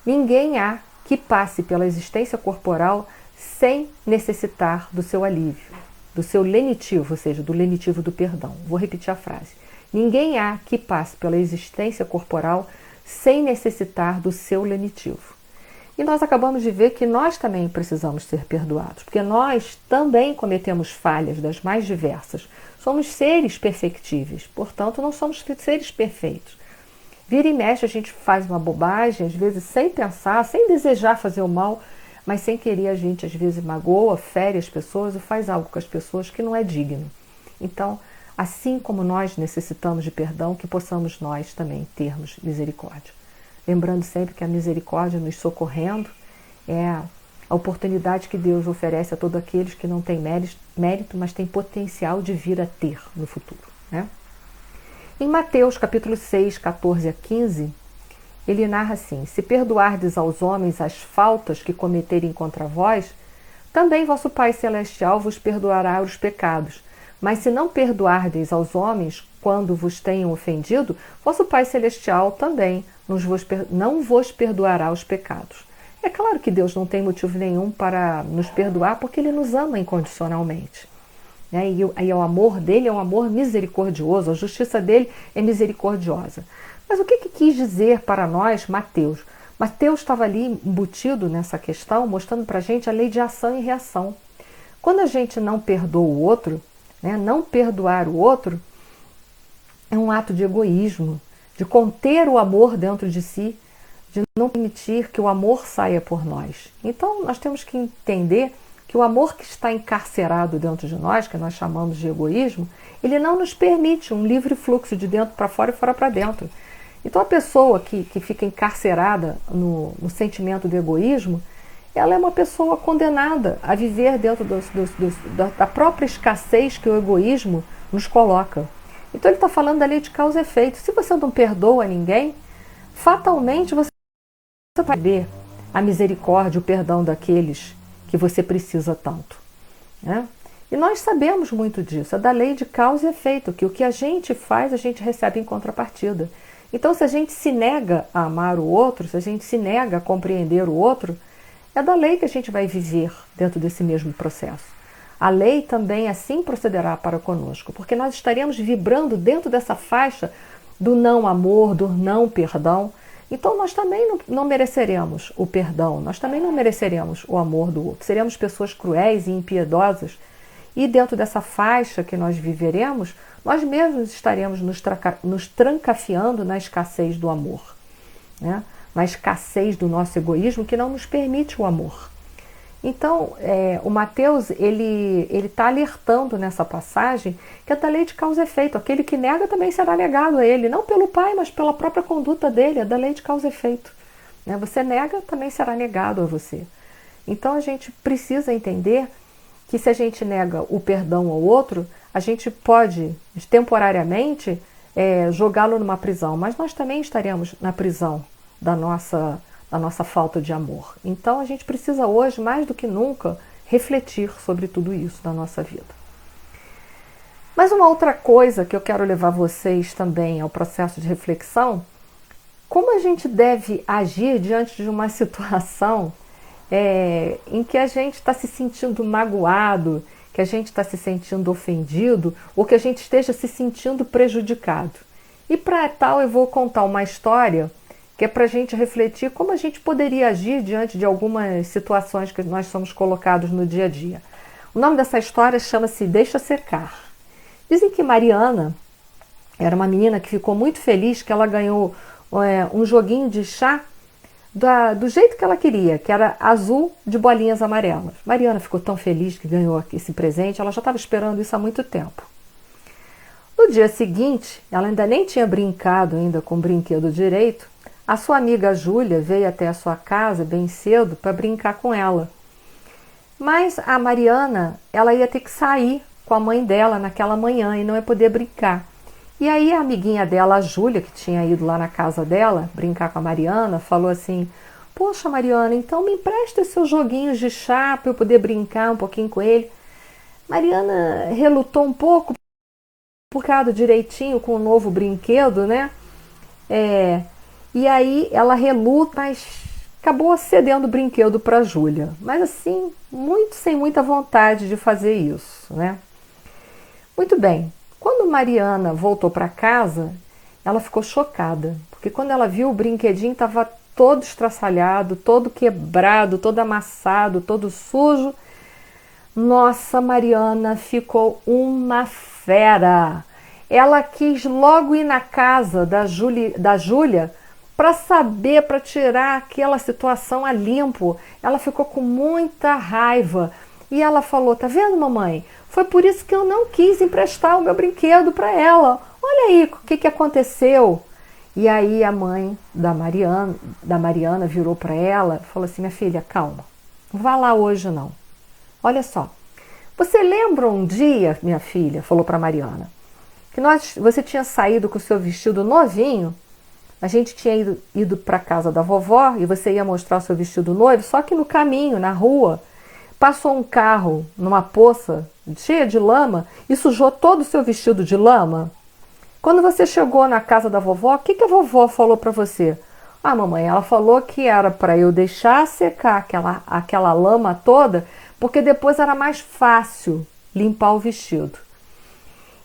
ninguém há que passe pela existência corporal sem necessitar do seu alívio, do seu lenitivo, ou seja, do lenitivo do perdão. Vou repetir a frase. Ninguém há que passe pela existência corporal sem necessitar do seu lenitivo. E nós acabamos de ver que nós também precisamos ser perdoados, porque nós também cometemos falhas das mais diversas. Somos seres perfectíveis, portanto, não somos seres perfeitos. Vira e mexe, a gente faz uma bobagem, às vezes sem pensar, sem desejar fazer o mal, mas sem querer a gente às vezes magoa, fere as pessoas e faz algo com as pessoas que não é digno. Então, assim como nós necessitamos de perdão, que possamos nós também termos misericórdia. Lembrando sempre que a misericórdia nos socorrendo é a oportunidade que Deus oferece a todos aqueles que não têm mérito, mas têm potencial de vir a ter no futuro, né? Em Mateus capítulo 6, 14 a 15, ele narra assim: se perdoardes aos homens as faltas que cometerem contra vós, também vosso Pai Celestial vos perdoará os pecados. Mas se não perdoardes aos homens quando vos tenham ofendido, vosso Pai Celestial também não vos perdoará os pecados. É claro que Deus não tem motivo nenhum para nos perdoar, porque Ele nos ama incondicionalmente. E o amor dele é um amor misericordioso, a justiça dele é misericordiosa. Mas o que quis dizer para nós Mateus? Mateus estava ali embutido nessa questão, mostrando para a gente a lei de ação e reação. Quando a gente não perdoa o outro, não perdoar o outro é um ato de egoísmo, de conter o amor dentro de si, de não permitir que o amor saia por nós. Então nós temos que entender que o amor que está encarcerado dentro de nós, que nós chamamos de egoísmo, ele não nos permite um livre fluxo de dentro para fora e fora para dentro. Então a pessoa que fica encarcerada no sentimento do egoísmo, ela é uma pessoa condenada a viver dentro da própria escassez que o egoísmo nos coloca. Então ele está falando da lei de causa e efeito. Se você não perdoa ninguém, fatalmente você vai ver a misericórdia, o perdão daqueles que você precisa tanto, né? E nós sabemos muito disso, é da lei de causa e efeito, que o que a gente faz, a gente recebe em contrapartida. Então, se a gente se nega a amar o outro, se a gente se nega a compreender o outro, é da lei que a gente vai viver dentro desse mesmo processo. A lei também assim procederá para conosco, porque nós estaremos vibrando dentro dessa faixa do não amor, do não perdão. Então nós também não mereceremos o perdão, nós também não mereceremos o amor do outro. Seremos pessoas cruéis e impiedosas. E dentro dessa faixa que nós viveremos, nós mesmos estaremos nos trancafiando na escassez do amor, né? Na escassez do nosso egoísmo que não nos permite o amor. Então, o Mateus ele está alertando nessa passagem que é da lei de causa e efeito. Aquele que nega também será negado a ele, não pelo Pai, mas pela própria conduta dele, é da lei de causa e efeito. Você nega, também será negado a você. Então, a gente precisa entender que se a gente nega o perdão ao outro, a gente pode, temporariamente, jogá-lo numa prisão, mas nós também estaremos na prisão da nossa falta de amor. Então a gente precisa hoje, mais do que nunca, refletir sobre tudo isso na nossa vida. Mas uma outra coisa que eu quero levar vocês também ao processo de reflexão, como a gente deve agir diante de uma situação em que a gente está se sentindo magoado, que a gente está se sentindo ofendido ou que a gente esteja se sentindo prejudicado. E para tal eu vou contar uma história que é para a gente refletir como a gente poderia agir diante de algumas situações que nós somos colocados no dia a dia. O nome dessa história chama-se Deixa Secar. Dizem que Mariana era uma menina que ficou muito feliz que ela ganhou um joguinho de chá do jeito que ela queria, que era azul de bolinhas amarelas. Mariana ficou tão feliz que ganhou esse presente, ela já estava esperando isso há muito tempo. No dia seguinte, ela ainda nem tinha brincado ainda com o brinquedo direito. A sua amiga Júlia veio até a sua casa bem cedo para brincar com ela. Mas a Mariana, ela ia ter que sair com a mãe dela naquela manhã e não ia poder brincar. E aí a amiguinha dela, a Júlia, que tinha ido lá na casa dela brincar com a Mariana, falou assim: poxa, Mariana, então me empresta seus joguinhos de chá para eu poder brincar um pouquinho com ele. Mariana relutou um pouco, porque direitinho com o novo brinquedo, né? E aí ela reluta, mas acabou cedendo o brinquedo para a Júlia. Mas assim, sem muita vontade de fazer isso, né? Muito bem. Quando Mariana voltou para casa, ela ficou chocada, porque quando ela viu o brinquedinho estava todo estraçalhado, todo quebrado, todo amassado, todo sujo. Nossa, Mariana ficou uma fera. ela quis logo ir na casa da Júlia para saber, para tirar aquela situação a limpo. Ela ficou com muita raiva e ela falou: tá vendo, mamãe? Foi por isso que eu não quis emprestar o meu brinquedo para ela. Olha aí o que aconteceu. E aí a mãe da Mariana virou para ela e falou assim: minha filha, calma, não vá lá hoje não. Olha só, você lembra um dia, minha filha, falou para Mariana, que você tinha saído com o seu vestido novinho, a gente tinha ido para a casa da vovó e você ia mostrar o seu vestido noivo, só que no caminho, na rua, passou um carro numa poça cheia de lama e sujou todo o seu vestido de lama. Quando você chegou na casa da vovó, o que a vovó falou para você? Ah, mamãe, ela falou que era para eu deixar secar aquela lama toda, porque depois era mais fácil limpar o vestido.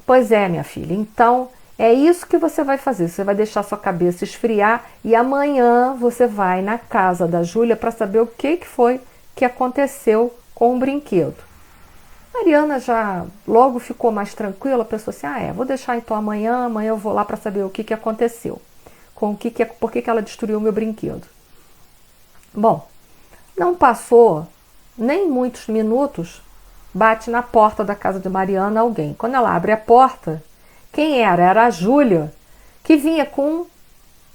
Pois é, minha filha, então é isso que você vai fazer. Você vai deixar sua cabeça esfriar e amanhã você vai na casa da Júlia para saber o que foi que aconteceu com o brinquedo. Mariana já logo ficou mais tranquila, pensou assim: vou deixar então amanhã eu vou lá para saber o que aconteceu, por que ela destruiu o meu brinquedo. Bom, não passou nem muitos minutos, bate na porta da casa de Mariana alguém. Quando ela abre a porta, quem era? Era a Júlia, que vinha com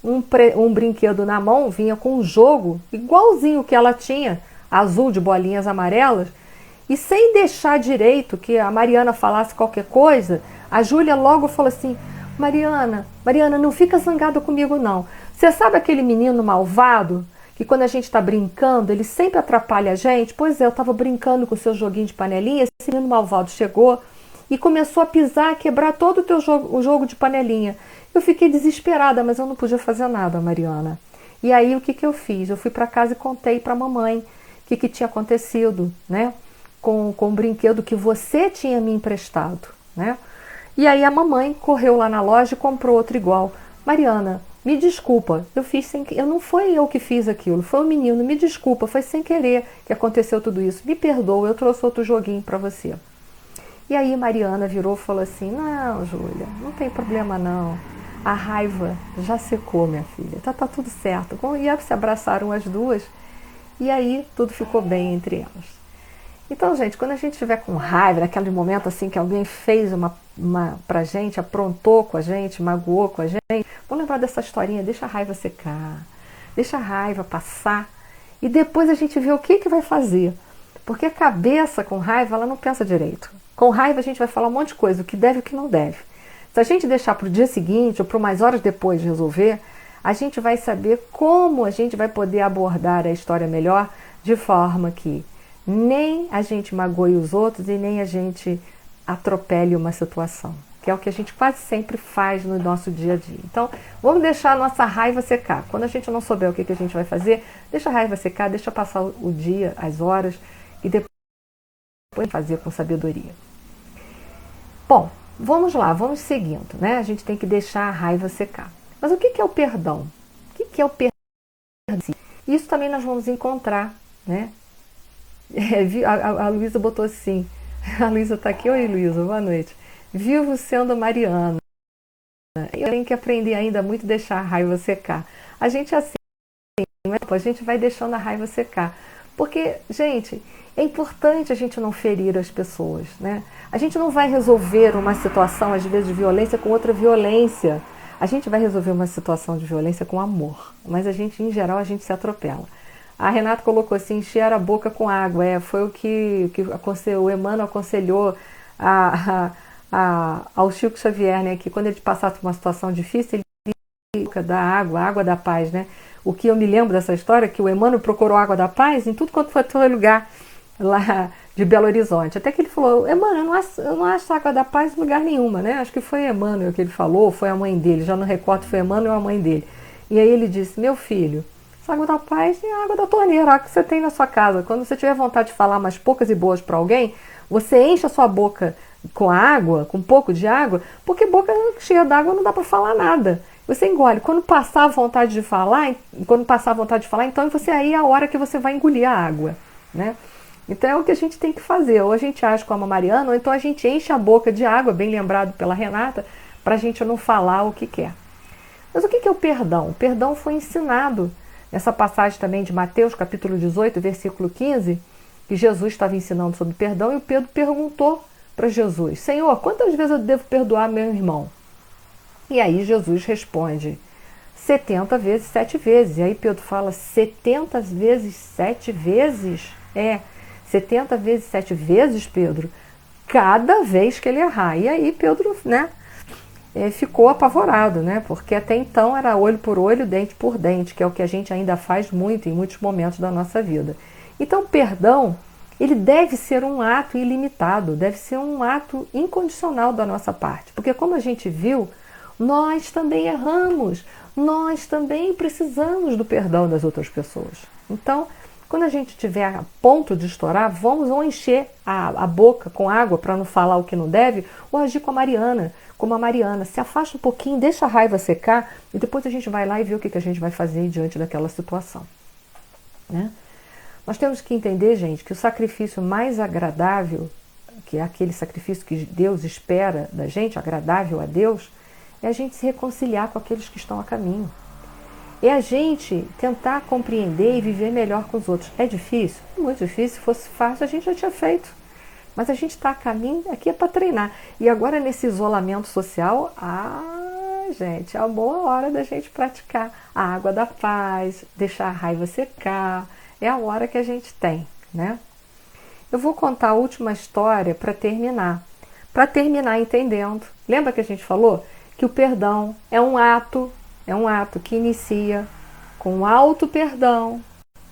um brinquedo na mão, vinha com um jogo igualzinho que ela tinha, azul de bolinhas amarelas. E sem deixar direito que a Mariana falasse qualquer coisa, a Júlia logo falou assim: Mariana, não fica zangada comigo não. Você sabe aquele menino malvado que quando a gente está brincando, ele sempre atrapalha a gente? Pois é, eu estava brincando com o seu joguinho de panelinha, esse menino malvado chegou e começou a pisar, quebrar todo o jogo de panelinha. Eu fiquei desesperada, mas eu não podia fazer nada, Mariana. E aí o que eu fiz? Eu fui para casa e contei para a mamãe o que tinha acontecido, né? Com o brinquedo que você tinha me emprestado, né? E aí a mamãe correu lá na loja e comprou outro igual. Mariana, me desculpa, não foi eu que fiz aquilo, foi o menino, me desculpa, foi sem querer que aconteceu tudo isso. Me perdoa, eu trouxe outro joguinho para você. E aí Mariana virou e falou assim: não, Júlia, não tem problema não. A raiva já secou, minha filha, tá tudo certo. E se abraçaram as duas e aí tudo ficou bem entre elas. Então, gente, quando a gente estiver com raiva, naquele momento assim que alguém fez pra gente, aprontou com a gente, magoou com a gente, vamos lembrar dessa historinha: deixa a raiva secar, deixa a raiva passar e depois a gente vê o que vai fazer. Porque a cabeça com raiva, ela não pensa direito. Com raiva a gente vai falar um monte de coisa, o que deve e o que não deve. Se a gente deixar para o dia seguinte ou para umas horas depois de resolver, a gente vai saber como a gente vai poder abordar a história melhor, de forma que nem a gente magoe os outros e nem a gente atropele uma situação, que é o que a gente quase sempre faz no nosso dia a dia. Então, vamos deixar a nossa raiva secar. Quando a gente não souber o que a gente vai fazer, deixa a raiva secar, deixa passar o dia, as horas, e depois fazer com sabedoria. Bom, vamos lá, vamos seguindo, né? A gente tem que deixar a raiva secar. Mas o que é o perdão? O que é o perdão? Isso também nós vamos encontrar, né? A Luísa botou assim, a Luísa está aqui: oi Luísa, boa noite. Vivo sendo Mariana. Eu tenho que aprender ainda muito a deixar a raiva secar. A gente assim, a gente vai deixando a raiva secar. Porque, gente, é importante a gente não ferir as pessoas, né? A gente não vai resolver uma situação, às vezes, de violência com outra violência. A gente vai resolver uma situação de violência com amor. Mas a gente, em geral, a gente se atropela. A Renata colocou assim: encher a boca com água. Foi o que o Emmanuel aconselhou ao Chico Xavier, né? Que quando ele passasse por uma situação difícil, ele da água da paz, né? O que eu me lembro dessa história é que o Emmanuel procurou água da paz em tudo quanto foi lugar lá de Belo Horizonte. Até que ele falou: Emmanuel, eu não acho água da paz em lugar nenhuma, né? Acho que foi Emmanuel que ele falou, foi a mãe dele, já não recordo se foi Emmanuel ou a mãe dele. E aí ele disse: meu filho, essa água da paz é a água da torneira, a que você tem na sua casa. Quando você tiver vontade de falar mais poucas e boas para alguém, você enche a sua boca com água, com um pouco de água, porque boca cheia d'água não dá para falar nada. Você engole. Quando passar a vontade de falar, então você aí é a hora que você vai engolir a água, né? Então é o que a gente tem que fazer. Ou a gente age como a Mariana, ou então a gente enche a boca de água, bem lembrado pela Renata, para a gente não falar o que quer. Mas o que é o perdão? O perdão foi ensinado nessa passagem também de Mateus, capítulo 18, versículo 15, que Jesus estava ensinando sobre perdão, e o Pedro perguntou para Jesus: Senhor, quantas vezes eu devo perdoar meu irmão? E aí Jesus responde: 70 vezes 7 vezes. E aí Pedro fala: 70 vezes 7 vezes? 70 vezes 7 vezes, Pedro, cada vez que ele errar. E aí Pedro, ficou apavorado, porque até então era olho por olho, dente por dente, que é o que a gente ainda faz muito em muitos momentos da nossa vida. Então, perdão, ele deve ser um ato ilimitado, deve ser um ato incondicional da nossa parte, porque como a gente viu, nós também erramos, nós também precisamos do perdão das outras pessoas. Então, quando a gente estiver a ponto de estourar, vamos ou encher a boca com água para não falar o que não deve, ou agir como a Mariana, se afasta um pouquinho, deixa a raiva secar e depois a gente vai lá e vê o que a gente vai fazer diante daquela situação. Nós temos que entender, gente, que o sacrifício mais agradável, que é aquele sacrifício que Deus espera da gente, agradável a Deus, é a gente se reconciliar com aqueles que estão a caminho. É a gente tentar compreender e viver melhor com os outros. É difícil? Muito difícil. Se fosse fácil, a gente já tinha feito. Mas a gente está a caminho, aqui é para treinar. E agora, nesse isolamento social, gente, é uma boa hora da gente praticar a água da paz, deixar a raiva secar. É a hora que a gente tem, Eu vou contar a última história para terminar. Para terminar entendendo. Lembra que a gente falou que o perdão é um ato que inicia com alto perdão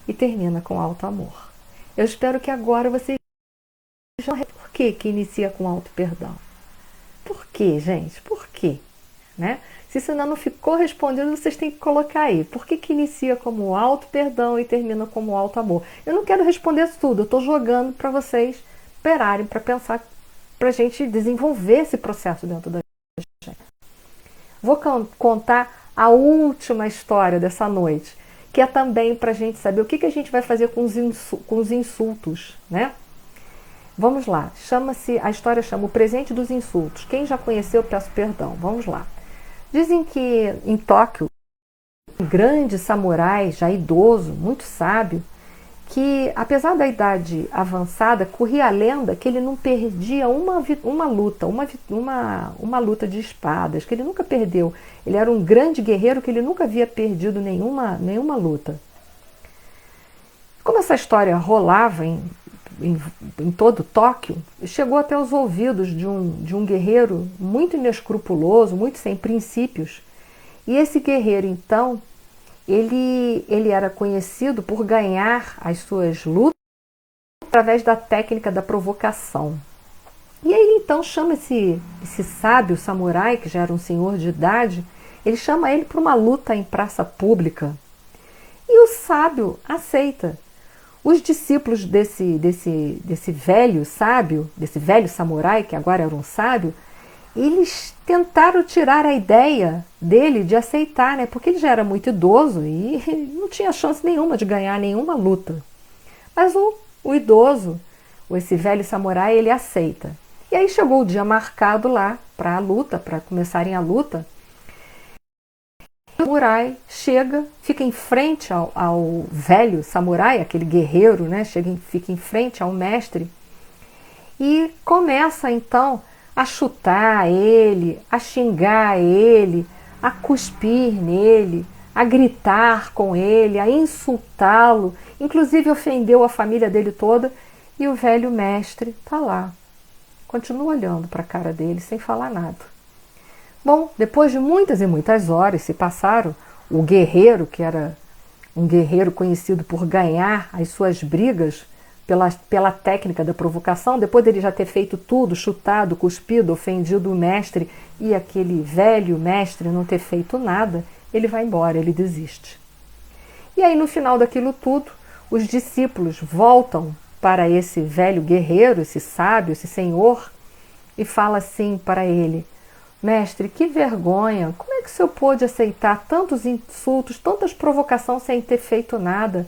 e termina com alto amor. Eu espero que agora vocês vejam por que inicia com alto perdão. Por quê, gente? Por quê? Se isso ainda não ficou respondido, vocês têm que colocar aí. Por que inicia como alto perdão e termina como alto amor? Eu não quero responder isso tudo, eu estou jogando para vocês esperarem, para pensar, para a gente desenvolver esse processo dentro da gente. Vou contar a última história dessa noite, que é também para a gente saber o que a gente vai fazer com os insultos, Vamos lá, a história chama O Presente dos Insultos. Quem já conheceu, peço perdão. Vamos lá. Dizem que em Tóquio, um grande samurai, já idoso, muito sábio, que apesar da idade avançada, corria a lenda que ele não perdia uma luta de espadas, que ele nunca perdeu. Ele era um grande guerreiro que ele nunca havia perdido nenhuma luta. Como essa história rolava em todo Tóquio, chegou até os ouvidos de um guerreiro muito inescrupuloso, muito sem princípios. E esse guerreiro, então, ele era conhecido por ganhar as suas lutas através da técnica da provocação. E aí, então, chama esse sábio samurai, que já era um senhor de idade, ele chama ele para uma luta em praça pública. E o sábio aceita. Os discípulos desse velho sábio, desse velho samurai, que agora era um sábio, eles tentaram tirar a ideia dele de aceitar, porque ele já era muito idoso e não tinha chance nenhuma de ganhar nenhuma luta. Mas o idoso, esse velho samurai, ele aceita. E aí chegou o dia marcado lá para a luta, para começarem a luta. O samurai chega, fica em frente ao velho samurai, aquele guerreiro, fica em frente ao mestre e começa então a chutar ele, a xingar ele, a cuspir nele, a gritar com ele, a insultá-lo, inclusive ofendeu a família dele toda, e o velho mestre está lá, continua olhando para a cara dele sem falar nada. Bom, depois de muitas e muitas horas se passaram, o guerreiro, que era um guerreiro conhecido por ganhar as suas brigas pela técnica da provocação, depois dele já ter feito tudo, chutado, cuspido, ofendido o mestre, e aquele velho mestre não ter feito nada, ele vai embora, ele desiste. E aí, no final daquilo tudo, os discípulos voltam para esse velho guerreiro, esse sábio, esse senhor, e fala assim para ele: mestre, que vergonha, como é que o senhor pôde aceitar tantos insultos, tantas provocações sem ter feito nada?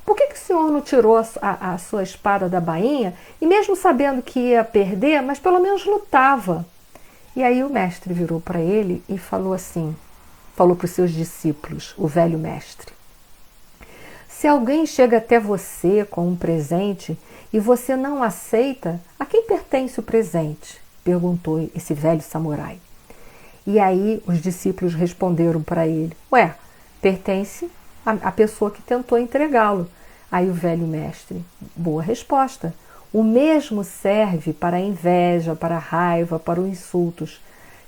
Por que o senhor não tirou a sua espada da bainha e mesmo sabendo que ia perder, mas pelo menos lutava? E aí o mestre virou para ele e falou assim, falou para os seus discípulos, o velho mestre: se alguém chega até você com um presente e você não aceita, a quem pertence o presente? Perguntou esse velho samurai. E aí os discípulos responderam para ele: ué, pertence à pessoa que tentou entregá-lo. Aí o velho mestre: boa resposta. O mesmo serve para a inveja, para a raiva, para os insultos.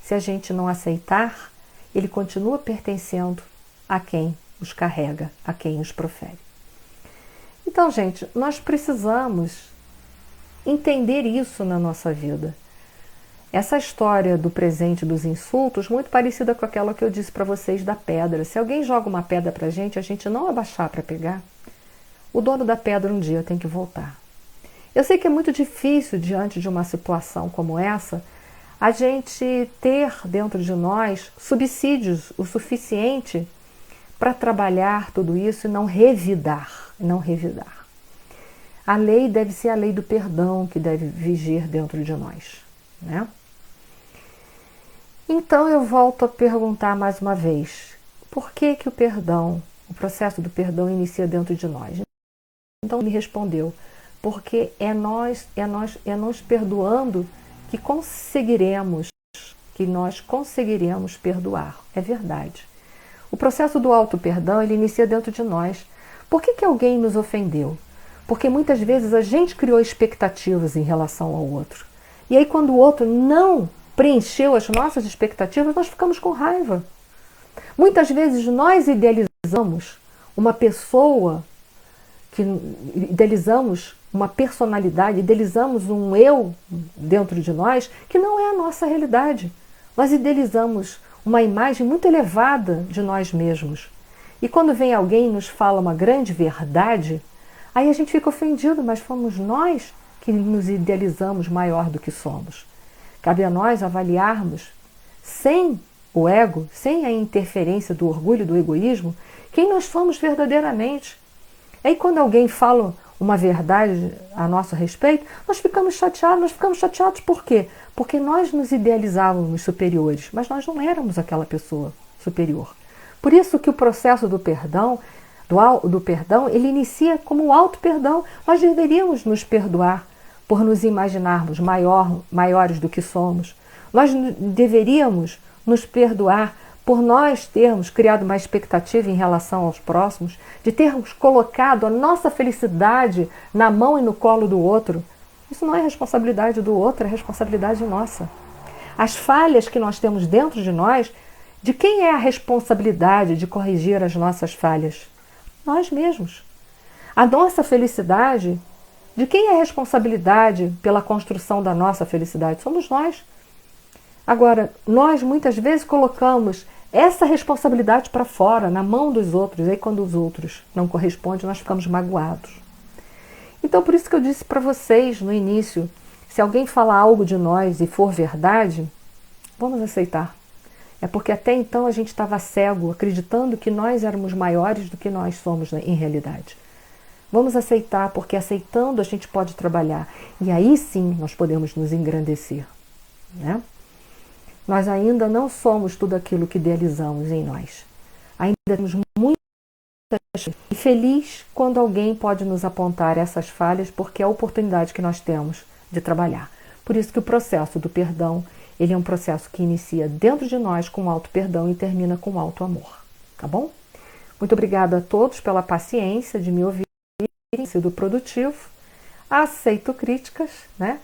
Se a gente não aceitar, ele continua pertencendo a quem os carrega, a quem os profere. Então, gente, nós precisamos entender isso na nossa vida. Essa história do presente dos insultos, muito parecida com aquela que eu disse para vocês da pedra. Se alguém joga uma pedra para a gente não abaixar para pegar, o dono da pedra um dia tem que voltar. Eu sei que é muito difícil, diante de uma situação como essa, a gente ter dentro de nós subsídios o suficiente para trabalhar tudo isso e não revidar, A lei deve ser a lei do perdão que deve vigir dentro de nós, né? Então eu volto a perguntar mais uma vez, por que o perdão, o processo do perdão inicia dentro de nós? Então ele me respondeu, porque é nós perdoando que nós conseguiremos perdoar. É verdade. O processo do auto-perdão, ele inicia dentro de nós. Por que alguém nos ofendeu? Porque muitas vezes a gente criou expectativas em relação ao outro. E aí quando o outro não preencheu as nossas expectativas, nós ficamos com raiva. Muitas vezes nós idealizamos uma pessoa, idealizamos uma personalidade, idealizamos um eu dentro de nós que não é a nossa realidade. Nós idealizamos uma imagem muito elevada de nós mesmos. E quando vem alguém e nos fala uma grande verdade, aí a gente fica ofendido, mas fomos nós que nos idealizamos maior do que somos. Cabe a nós avaliarmos, sem o ego, sem a interferência do orgulho, do egoísmo, quem nós somos verdadeiramente. Aí quando alguém fala uma verdade a nosso respeito, nós ficamos chateados por quê? Porque nós nos idealizávamos superiores, mas nós não éramos aquela pessoa superior. Por isso que o processo do perdão, ele inicia como o auto-perdão. Nós deveríamos nos perdoar por nos imaginarmos maiores do que somos. Nós deveríamos nos perdoar por nós termos criado uma expectativa em relação aos próximos, de termos colocado a nossa felicidade na mão e no colo do outro. Isso não é responsabilidade do outro, é responsabilidade nossa. As falhas que nós temos dentro de nós, de quem é a responsabilidade de corrigir as nossas falhas? Nós mesmos. A nossa felicidade, de quem é a responsabilidade pela construção da nossa felicidade? Somos nós. Agora, nós muitas vezes colocamos essa responsabilidade para fora, na mão dos outros. E aí quando os outros não correspondem, nós ficamos magoados. Então, por isso que eu disse para vocês no início, se alguém falar algo de nós e for verdade, vamos aceitar. É porque até então a gente estava cego, acreditando que nós éramos maiores do que nós somos em realidade. Vamos aceitar, porque aceitando a gente pode trabalhar. E aí sim nós podemos nos engrandecer, né? Nós ainda não somos tudo aquilo que idealizamos em nós. Ainda temos muitas falhas. E feliz quando alguém pode nos apontar essas falhas, porque é a oportunidade que nós temos de trabalhar. Por isso que o processo do perdão, ele é um processo que inicia dentro de nós com auto-perdão e termina com auto-amor. Tá bom? Muito obrigada a todos pela paciência de me ouvir, tem sido produtivo. Aceito críticas, né?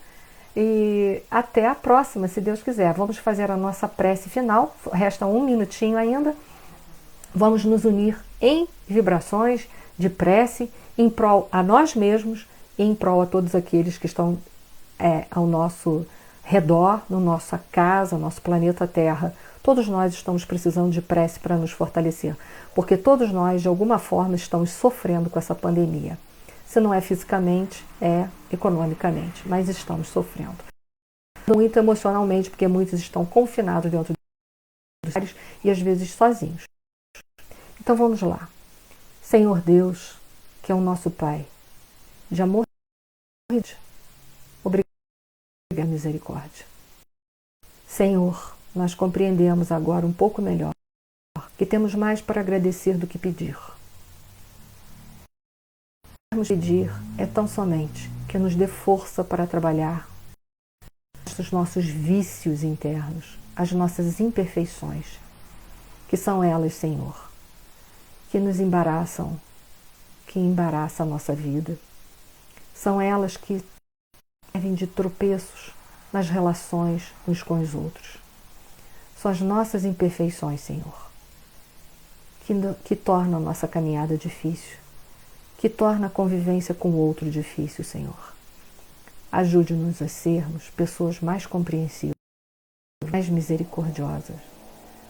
E até a próxima, se Deus quiser. Vamos fazer a nossa prece final. Resta 1 minutinho ainda. Vamos nos unir em vibrações de prece em prol a nós mesmos e em prol a todos aqueles que estão ao nosso redor, no nossa casa, no nosso planeta Terra. Todos nós estamos precisando de prece para nos fortalecer, porque todos nós, de alguma forma, estamos sofrendo com essa pandemia. Se não é fisicamente, é economicamente, mas estamos sofrendo. Muito emocionalmente, porque muitos estão confinados dentro dos lares e às vezes sozinhos. Então vamos lá. Senhor Deus, que é o nosso Pai, de amor e de obrigado, misericórdia. Senhor, nós compreendemos agora um pouco melhor que temos mais para agradecer do que pedir. Pedir é tão somente que nos dê força para trabalhar os nossos vícios internos, as nossas imperfeições, que são elas, Senhor, que nos embaraçam, que embaraçam a nossa vida. São elas que servem de tropeços nas relações uns com os outros. São as nossas imperfeições, Senhor, que tornam a nossa caminhada difícil, que torna a convivência com o outro difícil, Senhor. Ajude-nos a sermos pessoas mais compreensivas, mais misericordiosas.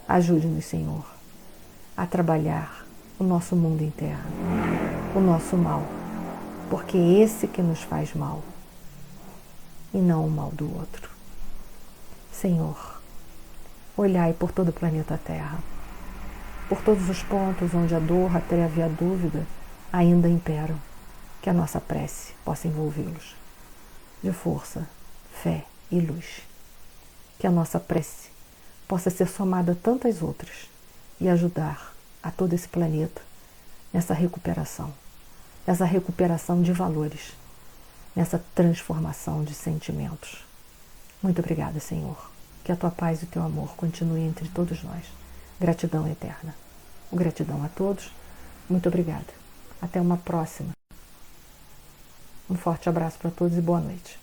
Ajude-nos, Senhor, a trabalhar o nosso mundo interno, o nosso mal, porque é esse que nos faz mal, e não o mal do outro. Senhor, olhai por todo o planeta Terra, por todos os pontos onde a dor, a treva e a dúvida ainda imperam, que a nossa prece possa envolvê-los de força, fé e luz. Que a nossa prece possa ser somada a tantas outras e ajudar a todo esse planeta nessa recuperação de valores, nessa transformação de sentimentos. Muito obrigada, Senhor. Que a tua paz e o teu amor continuem entre todos nós. Gratidão eterna. Gratidão a todos. Muito obrigada. Até uma próxima. Um forte abraço para todos e boa noite.